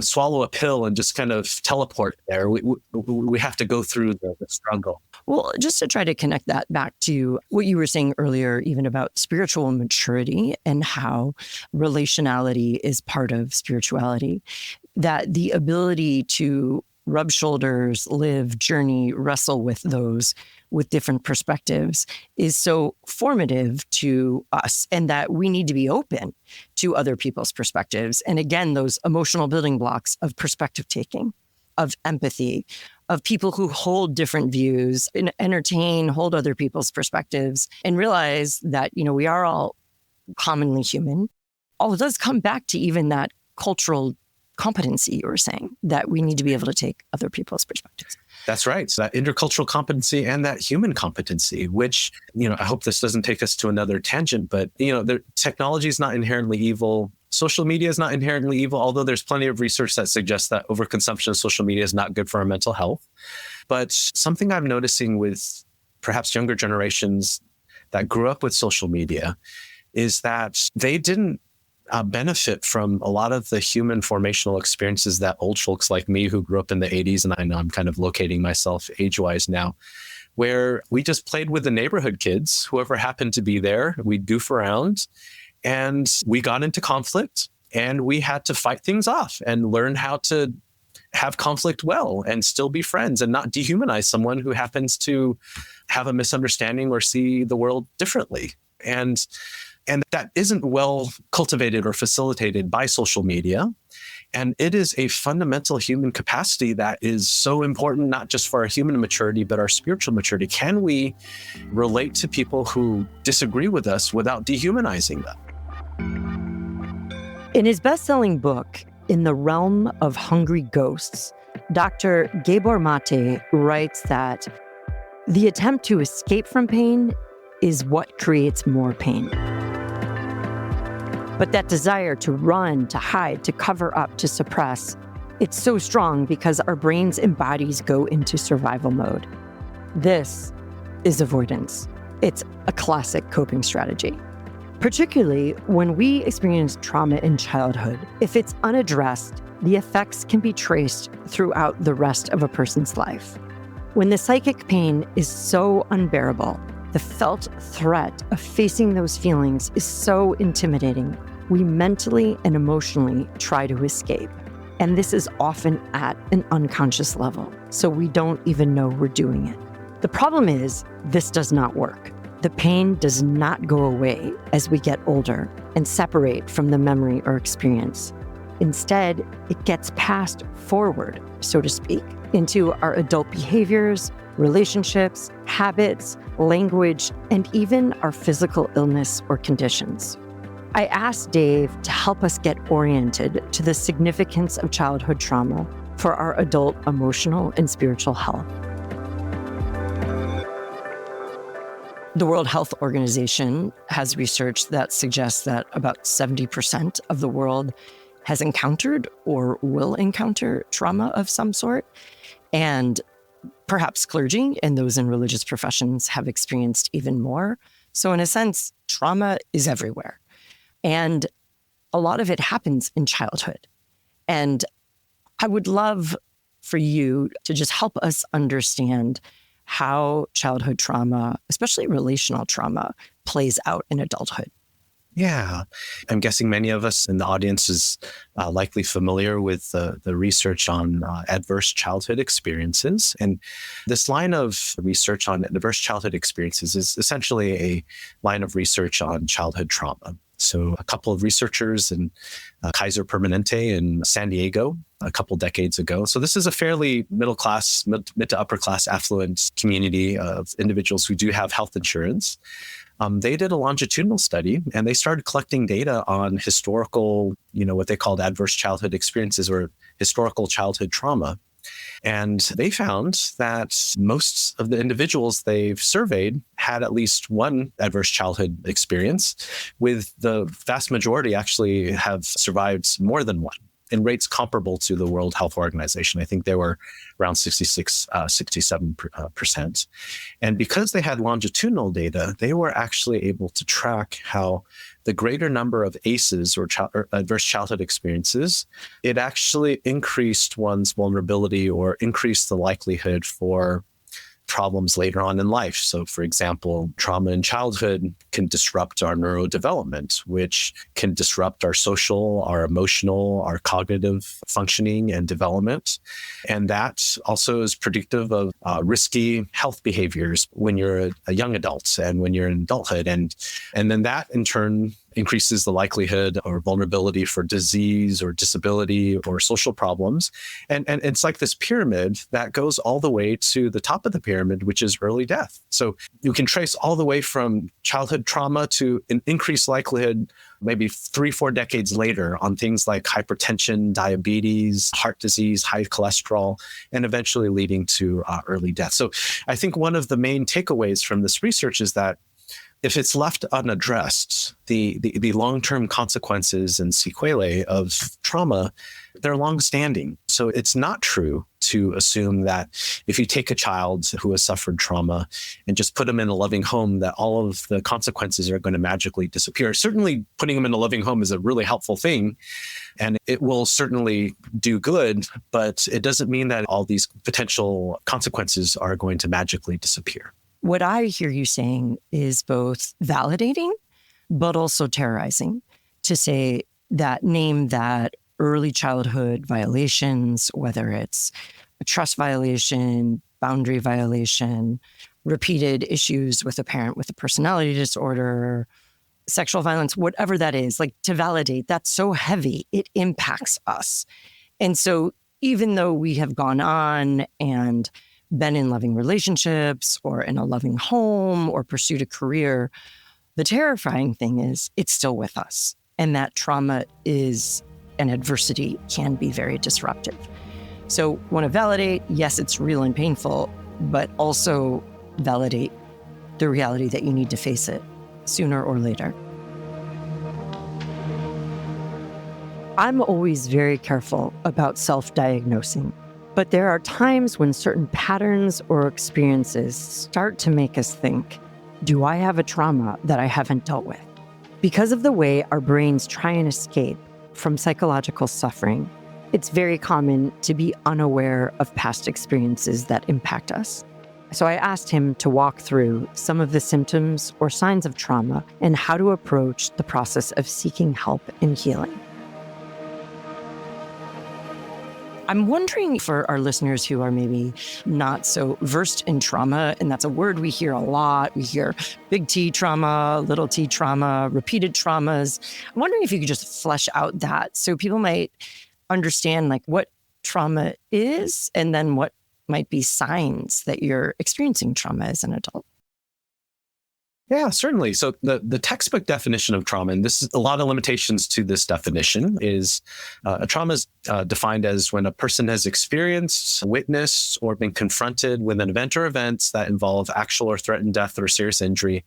swallow a pill and just kind of teleport there. We have to go through the struggle. Well, just to try to connect that back to what you were saying earlier, even about spiritual maturity and how relationality is part of spirituality, that the ability to rub shoulders, live, journey, wrestle with those with different perspectives is so formative to us, and that we need to be open to other people's perspectives. And again, those emotional building blocks of perspective taking, of empathy, of people who hold different views and entertain, hold other people's perspectives, and realize that, we are all commonly human. All it does come back to even that cultural competency you were saying, that we need to be able to take other people's perspectives. That's right. So that intercultural competency and that human competency, which, I hope this doesn't take us to another tangent, but, technology is not inherently evil. Social media is not inherently evil, although there's plenty of research that suggests that overconsumption of social media is not good for our mental health. But something I'm noticing with perhaps younger generations that grew up with social media is that they didn't benefit from a lot of the human formational experiences that old folks like me who grew up in the 80s, and I know I'm kind of locating myself age-wise now, where we just played with the neighborhood kids, whoever happened to be there. We'd goof around, and we got into conflict, and we had to fight things off and learn how to have conflict well and still be friends and not dehumanize someone who happens to have a misunderstanding or see the world differently. And that isn't well cultivated or facilitated by social media. And it is a fundamental human capacity that is so important, not just for our human maturity, but our spiritual maturity. Can we relate to people who disagree with us without dehumanizing them? In his best-selling book, In the Realm of Hungry Ghosts, Dr. Gabor Mate writes that the attempt to escape from pain is what creates more pain. But that desire to run, to hide, to cover up, to suppress, it's so strong because our brains and bodies go into survival mode. This is avoidance. It's a classic coping strategy. Particularly when we experience trauma in childhood, if it's unaddressed, the effects can be traced throughout the rest of a person's life. When the psychic pain is so unbearable, the felt threat of facing those feelings is so intimidating, we mentally and emotionally try to escape. And this is often at an unconscious level, so we don't even know we're doing it. The problem is, this does not work. The pain does not go away as we get older and separate from the memory or experience. Instead, it gets passed forward, so to speak, into our adult behaviors, relationships, habits, language, and even our physical illness or conditions. I asked Dave to help us get oriented to the significance of childhood trauma for our adult emotional and spiritual health. The World Health Organization has research that suggests that about 70% of the world has encountered or will encounter trauma of some sort. And perhaps clergy and those in religious professions have experienced even more. So in a sense, trauma is everywhere. And a lot of it happens in childhood. And I would love for you to just help us understand how childhood trauma, especially relational trauma, plays out in adulthood. Yeah. I'm guessing many of us in the audience is likely familiar with the research on adverse childhood experiences. And this line of research on adverse childhood experiences is essentially a line of research on childhood trauma. So a couple of researchers in Kaiser Permanente in San Diego a couple decades ago. So this is a fairly middle class, mid to upper class affluent community of individuals who do have health insurance. They did a longitudinal study and they started collecting data on historical, what they called adverse childhood experiences or historical childhood trauma. And they found that most of the individuals they've surveyed had at least one adverse childhood experience, with the vast majority actually have survived more than one in rates comparable to the World Health Organization. I think they were around 67%. And because they had longitudinal data, they were actually able to track how the greater number of ACEs or adverse childhood experiences, it actually increased one's vulnerability or increased the likelihood for problems later on in life. So, for example, trauma in childhood can disrupt our neurodevelopment, which can disrupt our social, our emotional, our cognitive functioning and development. And that also is predictive of risky health behaviors when you're a young adult and when you're in adulthood. And then that in turn increases the likelihood or vulnerability for disease or disability or social problems. And it's like this pyramid that goes all the way to the top of the pyramid, which is early death. So you can trace all the way from childhood trauma to an increased likelihood maybe 3-4 decades later on things like hypertension, diabetes, heart disease, high cholesterol, and eventually leading to early death. So I think one of the main takeaways from this research is that if it's left unaddressed, the long-term consequences and sequelae of trauma, they're long-standing. So it's not true to assume that if you take a child who has suffered trauma and just put them in a loving home, that all of the consequences are going to magically disappear. Certainly, putting them in a loving home is a really helpful thing, and it will certainly do good, but it doesn't mean that all these potential consequences are going to magically disappear. What I hear you saying is both validating, but also terrorizing, to say that name that early childhood violations, whether it's a trust violation, boundary violation, repeated issues with a parent with a personality disorder, sexual violence, whatever that is, like to validate, that's so heavy, it impacts us. And so even though we have gone on and been in loving relationships or in a loving home or pursued a career, the terrifying thing is it's still with us. And that trauma is and adversity can be very disruptive. So want to validate, yes, it's real and painful, but also validate the reality that you need to face it sooner or later. I'm always very careful about self-diagnosing. But there are times when certain patterns or experiences start to make us think, do I have a trauma that I haven't dealt with? Because of the way our brains try and escape from psychological suffering, it's very common to be unaware of past experiences that impact us. So I asked him to walk through some of the symptoms or signs of trauma and how to approach the process of seeking help and healing. I'm wondering for our listeners who are maybe not so versed in trauma, and that's a word we hear a lot. We hear big T trauma, little t trauma, repeated traumas. I'm wondering if you could just flesh out that so people might understand like what trauma is and then what might be signs that you're experiencing trauma as an adult. Yeah, certainly. So the textbook definition of trauma, and this is a lot of limitations to this definition, is a trauma is defined as when a person has experienced, witnessed, or been confronted with an event or events that involve actual or threatened death or serious injury,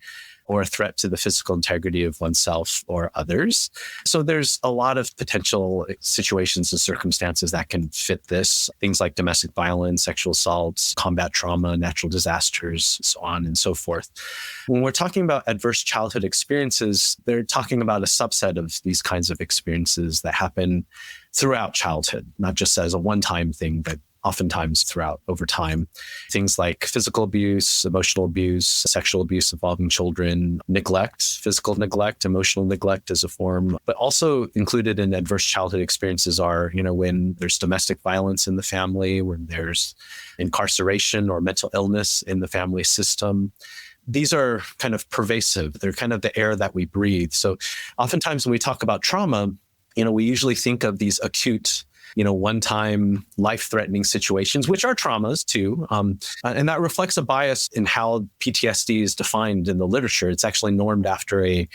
or a threat to the physical integrity of oneself or others. So there's a lot of potential situations and circumstances that can fit this. Things like domestic violence, sexual assaults, combat trauma, natural disasters, so on and so forth. When we're talking about adverse childhood experiences, they're talking about a subset of these kinds of experiences that happen throughout childhood, not just as a one-time thing, but oftentimes throughout over time. Things like physical abuse, emotional abuse, sexual abuse involving children, neglect, physical neglect, emotional neglect as a form, but also included in adverse childhood experiences are, when there's domestic violence in the family, when there's incarceration or mental illness in the family system. These are kind of pervasive. They're kind of the air that we breathe. So oftentimes when we talk about trauma, we usually think of these acute one-time life-threatening situations, which are traumas too. And that reflects a bias in how PTSD is defined in the literature. It's actually normed after a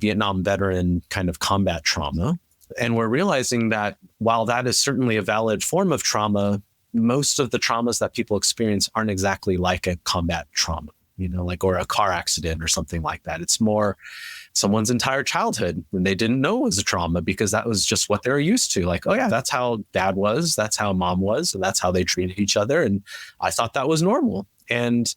Vietnam veteran kind of combat trauma. And we're realizing that while that is certainly a valid form of trauma, most of the traumas that people experience aren't exactly like a combat trauma, or a car accident or something like that. It's more someone's entire childhood when they didn't know it was a trauma because that was just what they were used to. Like, oh yeah, that's how dad was, that's how mom was, and that's how they treated each other. And I thought that was normal. And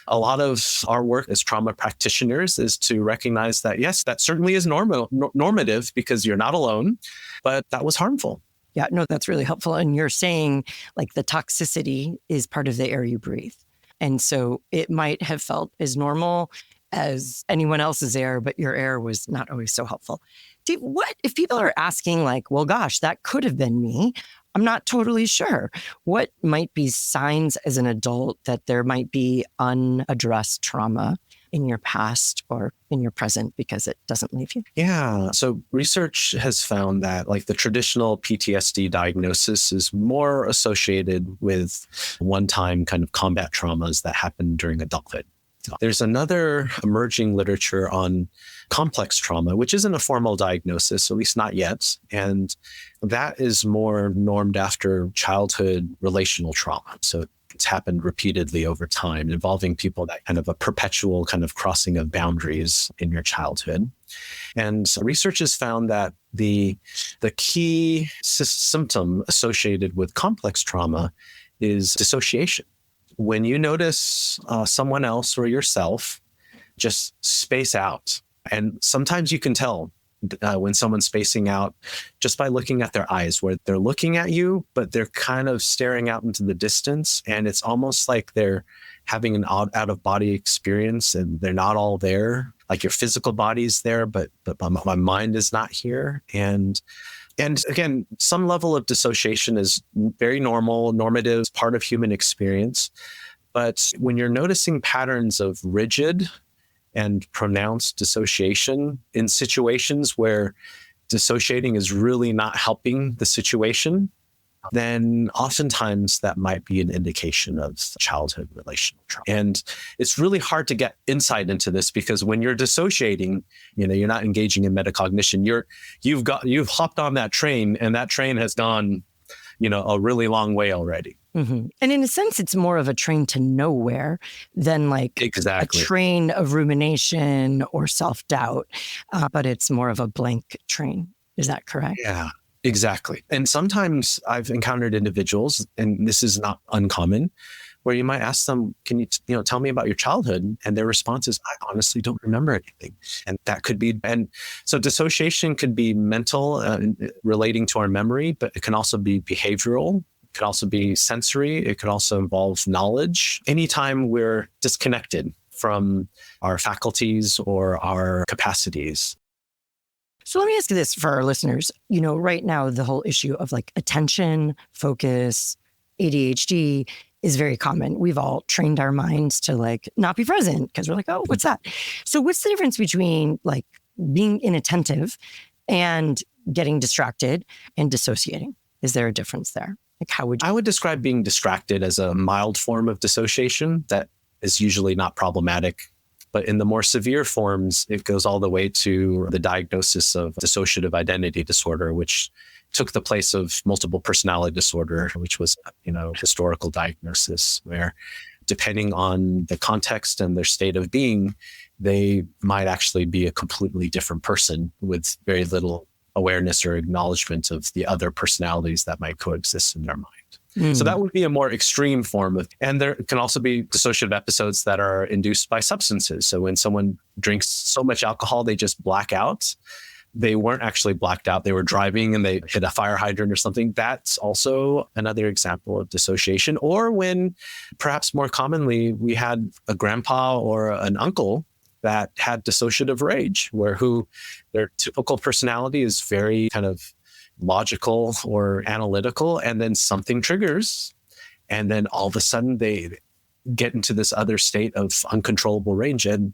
a lot of our work as trauma practitioners is to recognize that, yes, that certainly is normative because you're not alone, but that was harmful. Yeah, no, that's really helpful. And you're saying like the toxicity is part of the air you breathe. And so it might have felt as normal as anyone else's air, but your air was not always so helpful. Dave, what if people are asking like, well, gosh, that could have been me. I'm not totally sure. What might be signs as an adult that there might be unaddressed trauma in your past or in your present because it doesn't leave you? Yeah. So research has found that like the traditional PTSD diagnosis is more associated with one-time kind of combat traumas that happen during adulthood. There's another emerging literature on complex trauma, which isn't a formal diagnosis, at least not yet. And that is more normed after childhood relational trauma. So it's happened repeatedly over time, involving people that kind of a perpetual kind of crossing of boundaries in your childhood. And research has found that the key symptom associated with complex trauma is dissociation. When you notice someone else or yourself, just space out. And sometimes you can tell when someone's spacing out just by looking at their eyes, where they're looking at you, but they're kind of staring out into the distance. And it's almost like they're having an out-of-body experience and they're not all there. Like your physical body's there, but my mind is not here. And again, some level of dissociation is very normative, part of human experience. But when you're noticing patterns of rigid and pronounced dissociation in situations where dissociating is really not helping the situation, then oftentimes that might be an indication of childhood relational trauma. And it's really hard to get insight into this because when you're dissociating, you're not engaging in metacognition. You've hopped on that train and that train has gone, a really long way already. Mm-hmm. And in a sense, it's more of a train to nowhere than like exactly. a train of rumination or self-doubt, but it's more of a blank train. Is that correct? Yeah. Exactly. And sometimes I've encountered individuals, and this is not uncommon, where you might ask them, can you, tell me about your childhood? And their response is, I honestly don't remember anything. And that could be, and so dissociation could be mental, relating to our memory, but it can also be behavioral. It could also be sensory. It could also involve knowledge. Anytime we're disconnected from our faculties or our capacities. So let me ask you this for our listeners. Right now, the whole issue of like attention, focus, ADHD is very common. We've all trained our minds to like not be present because we're like, oh, what's that? So what's the difference between like being inattentive and getting distracted and dissociating? Is there a difference there? Like how would you? I would describe being distracted as a mild form of dissociation that is usually not problematic. But in the more severe forms, it goes all the way to the diagnosis of dissociative identity disorder, which took the place of multiple personality disorder, which was, historical diagnosis, where depending on the context and their state of being, they might actually be a completely different person with very little awareness or acknowledgement of the other personalities that might coexist in their mind. So that would be a more extreme form of, and there can also be dissociative episodes that are induced by substances. So when someone drinks so much alcohol, they just black out. They weren't actually blacked out. They were driving and they hit a fire hydrant or something. That's also another example of dissociation. Or when, perhaps more commonly, we had a grandpa or an uncle that had dissociative rage, who their typical personality is very kind of logical or analytical, and then something triggers, and then all of a sudden they get into this other state of uncontrollable rage, and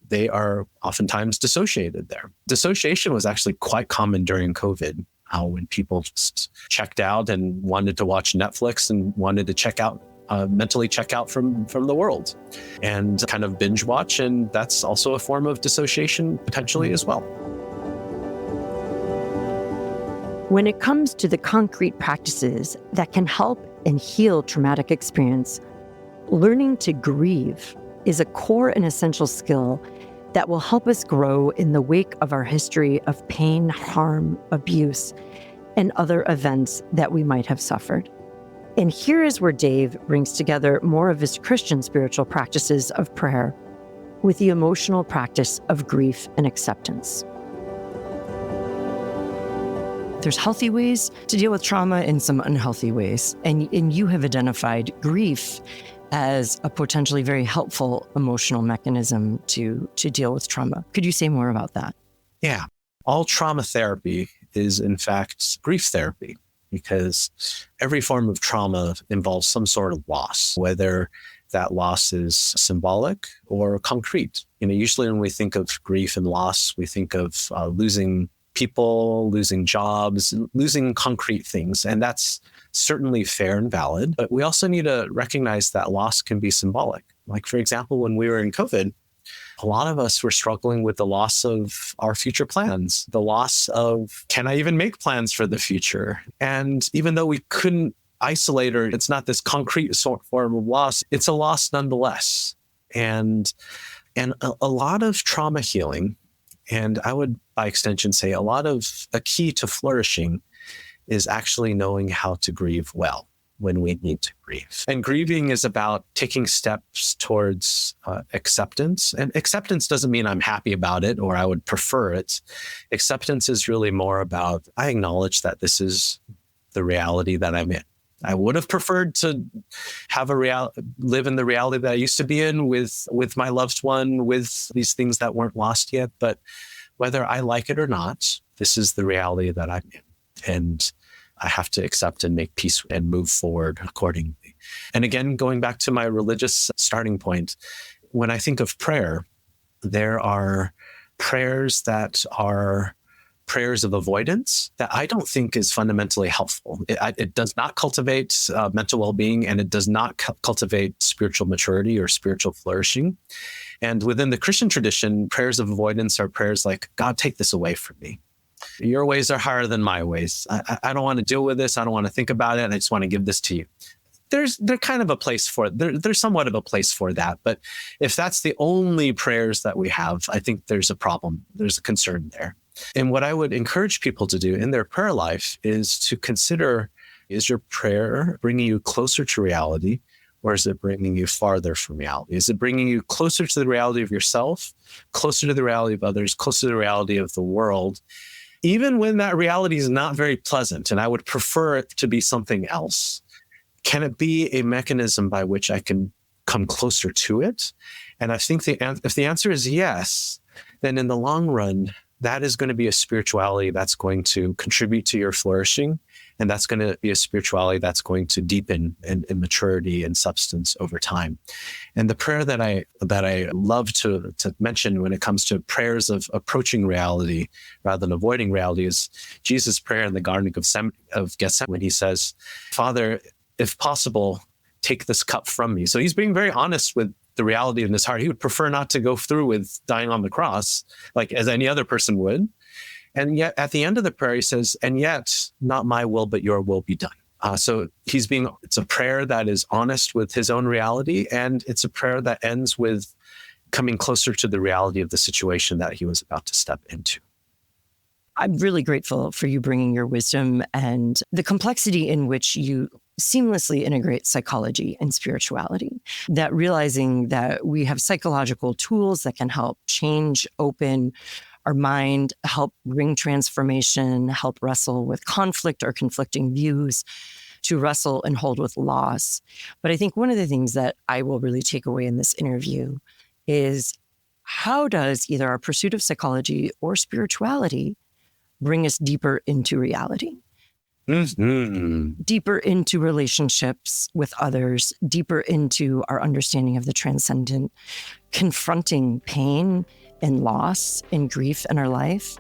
they are oftentimes dissociated there. Dissociation was actually quite common during COVID, when people just checked out and wanted to watch Netflix and wanted to check out, mentally check out from the world and kind of binge watch. And that's also a form of dissociation potentially as well. When it comes to the concrete practices that can help and heal traumatic experience, learning to grieve is a core and essential skill that will help us grow in the wake of our history of pain, harm, abuse, and other events that we might have suffered. And here is where Dave brings together more of his Christian spiritual practices of prayer with the emotional practice of grief and acceptance. There's healthy ways to deal with trauma and some unhealthy ways. And you have identified grief as a potentially very helpful emotional mechanism to deal with trauma. Could you say more about that? Yeah. All trauma therapy is, in fact, grief therapy, because every form of trauma involves some sort of loss, whether that loss is symbolic or concrete. Usually when we think of grief and loss, we think of losing people, losing jobs, losing concrete things. And that's certainly fair and valid. But we also need to recognize that loss can be symbolic. Like, for example, when we were in COVID, a lot of us were struggling with the loss of our future plans, the loss of, can I even make plans for the future? And even though we couldn't isolate, or it's not this concrete form of loss, it's a loss nonetheless. And a lot of trauma healing, and I would, by extension, say a key to flourishing is actually knowing how to grieve well when we need to grieve. And grieving is about taking steps towards acceptance. And acceptance doesn't mean I'm happy about it or I would prefer it. Acceptance is really more about, I acknowledge that this is the reality that I'm in. I would have preferred to have live in the reality that I used to be in with my loved one, with these things that weren't lost yet. But whether I like it or not, this is the reality that I'm in. And I have to accept and make peace and move forward accordingly. And again, going back to my religious starting point, when I think of prayer, there are prayers that are prayers of avoidance that I don't think is fundamentally helpful. It does not cultivate mental well-being, and it does not cultivate spiritual maturity or spiritual flourishing. And within the Christian tradition, prayers of avoidance are prayers like, God, take this away from me. Your ways are higher than my ways. I don't want to deal with this. I don't want to think about it. I just want to give this to you. There's kind of a place for it. There's somewhat of a place for that. But if that's the only prayers that we have, I think there's a problem. There's a concern there. And what I would encourage people to do in their prayer life is to consider, is your prayer bringing you closer to reality, or is it bringing you farther from reality? Is it bringing you closer to the reality of yourself, closer to the reality of others, closer to the reality of the world, even when that reality is not very pleasant, and I would prefer it to be something else? Can it be a mechanism by which I can come closer to it? And I think if the answer is yes, then in the long run, that is going to be a spirituality that's going to contribute to your flourishing. And that's going to be a spirituality that's going to deepen in maturity and substance over time. And the prayer that I love to mention when it comes to prayers of approaching reality rather than avoiding reality is Jesus' prayer in the Garden of Gethsemane when he says, Father, if possible, take this cup from me. So he's being very honest with the reality in his heart. He would prefer not to go through with dying on the cross, like as any other person would. And yet at the end of the prayer, he says, and yet not my will, but your will be done. So it's a prayer that is honest with his own reality. And it's a prayer that ends with coming closer to the reality of the situation that he was about to step into. I'm really grateful for you bringing your wisdom and the complexity in which you seamlessly integrate psychology and spirituality, that realizing that we have psychological tools that can help change, open our mind, help bring transformation, help wrestle with conflict or conflicting views, to wrestle and hold with loss. But I think one of the things that I will really take away in this interview is, how does either our pursuit of psychology or spirituality bring us deeper into reality? Mm-hmm. Deeper into relationships with others, deeper into our understanding of the transcendent, confronting pain and loss and grief in our life,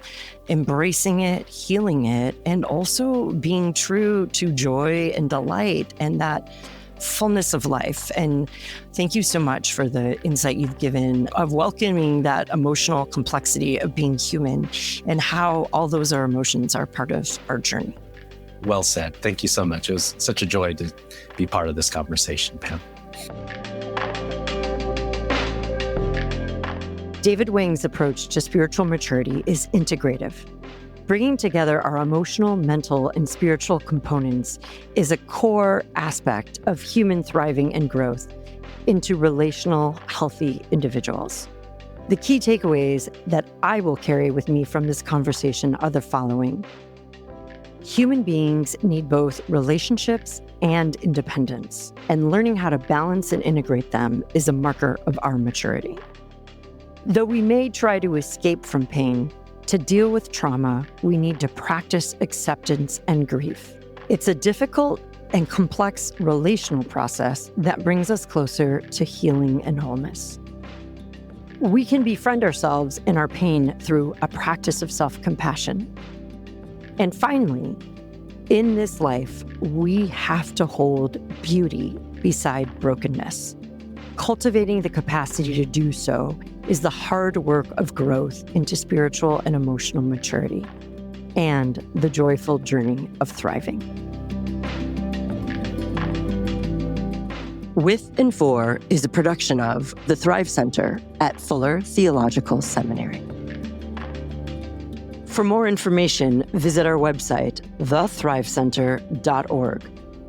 embracing it, healing it, and also being true to joy and delight and that fullness of life. And thank you so much for the insight you've given of welcoming that emotional complexity of being human and how all those our emotions are part of our journey. Well said. Thank you so much. It was such a joy to be part of this conversation, Pam. David Wang's approach to spiritual maturity is integrative. Bringing together our emotional, mental, and spiritual components is a core aspect of human thriving and growth into relational, healthy individuals. The key takeaways that I will carry with me from this conversation are the following. Human beings need both relationships and independence, and learning how to balance and integrate them is a marker of our maturity. Though we may try to escape from pain, to deal with trauma, we need to practice acceptance and grief. It's a difficult and complex relational process that brings us closer to healing and wholeness. We can befriend ourselves in our pain through a practice of self-compassion. And finally, in this life, we have to hold beauty beside brokenness. Cultivating the capacity to do so is the hard work of growth into spiritual and emotional maturity, and the joyful journey of thriving. With and For is a production of the Thrive Center at Fuller Theological Seminary. For more information, visit our website, thethrivecenter.org,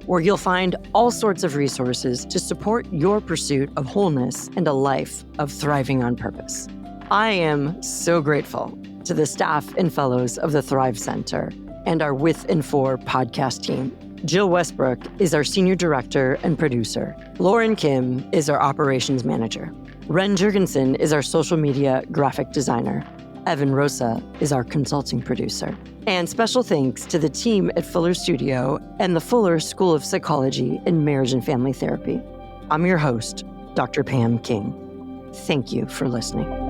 where you'll find all sorts of resources to support your pursuit of wholeness and a life of thriving on purpose. I am so grateful to the staff and fellows of the Thrive Center and our With and For podcast team. Jill Westbrook is our senior director and producer. Lauren Kim is our operations manager. Ren Jurgensen is our social media graphic designer. Evan Rosa is our consulting producer. And special thanks to the team at Fuller Studio and the Fuller School of Psychology and Marriage and Family Therapy. I'm your host, Dr. Pam King. Thank you for listening.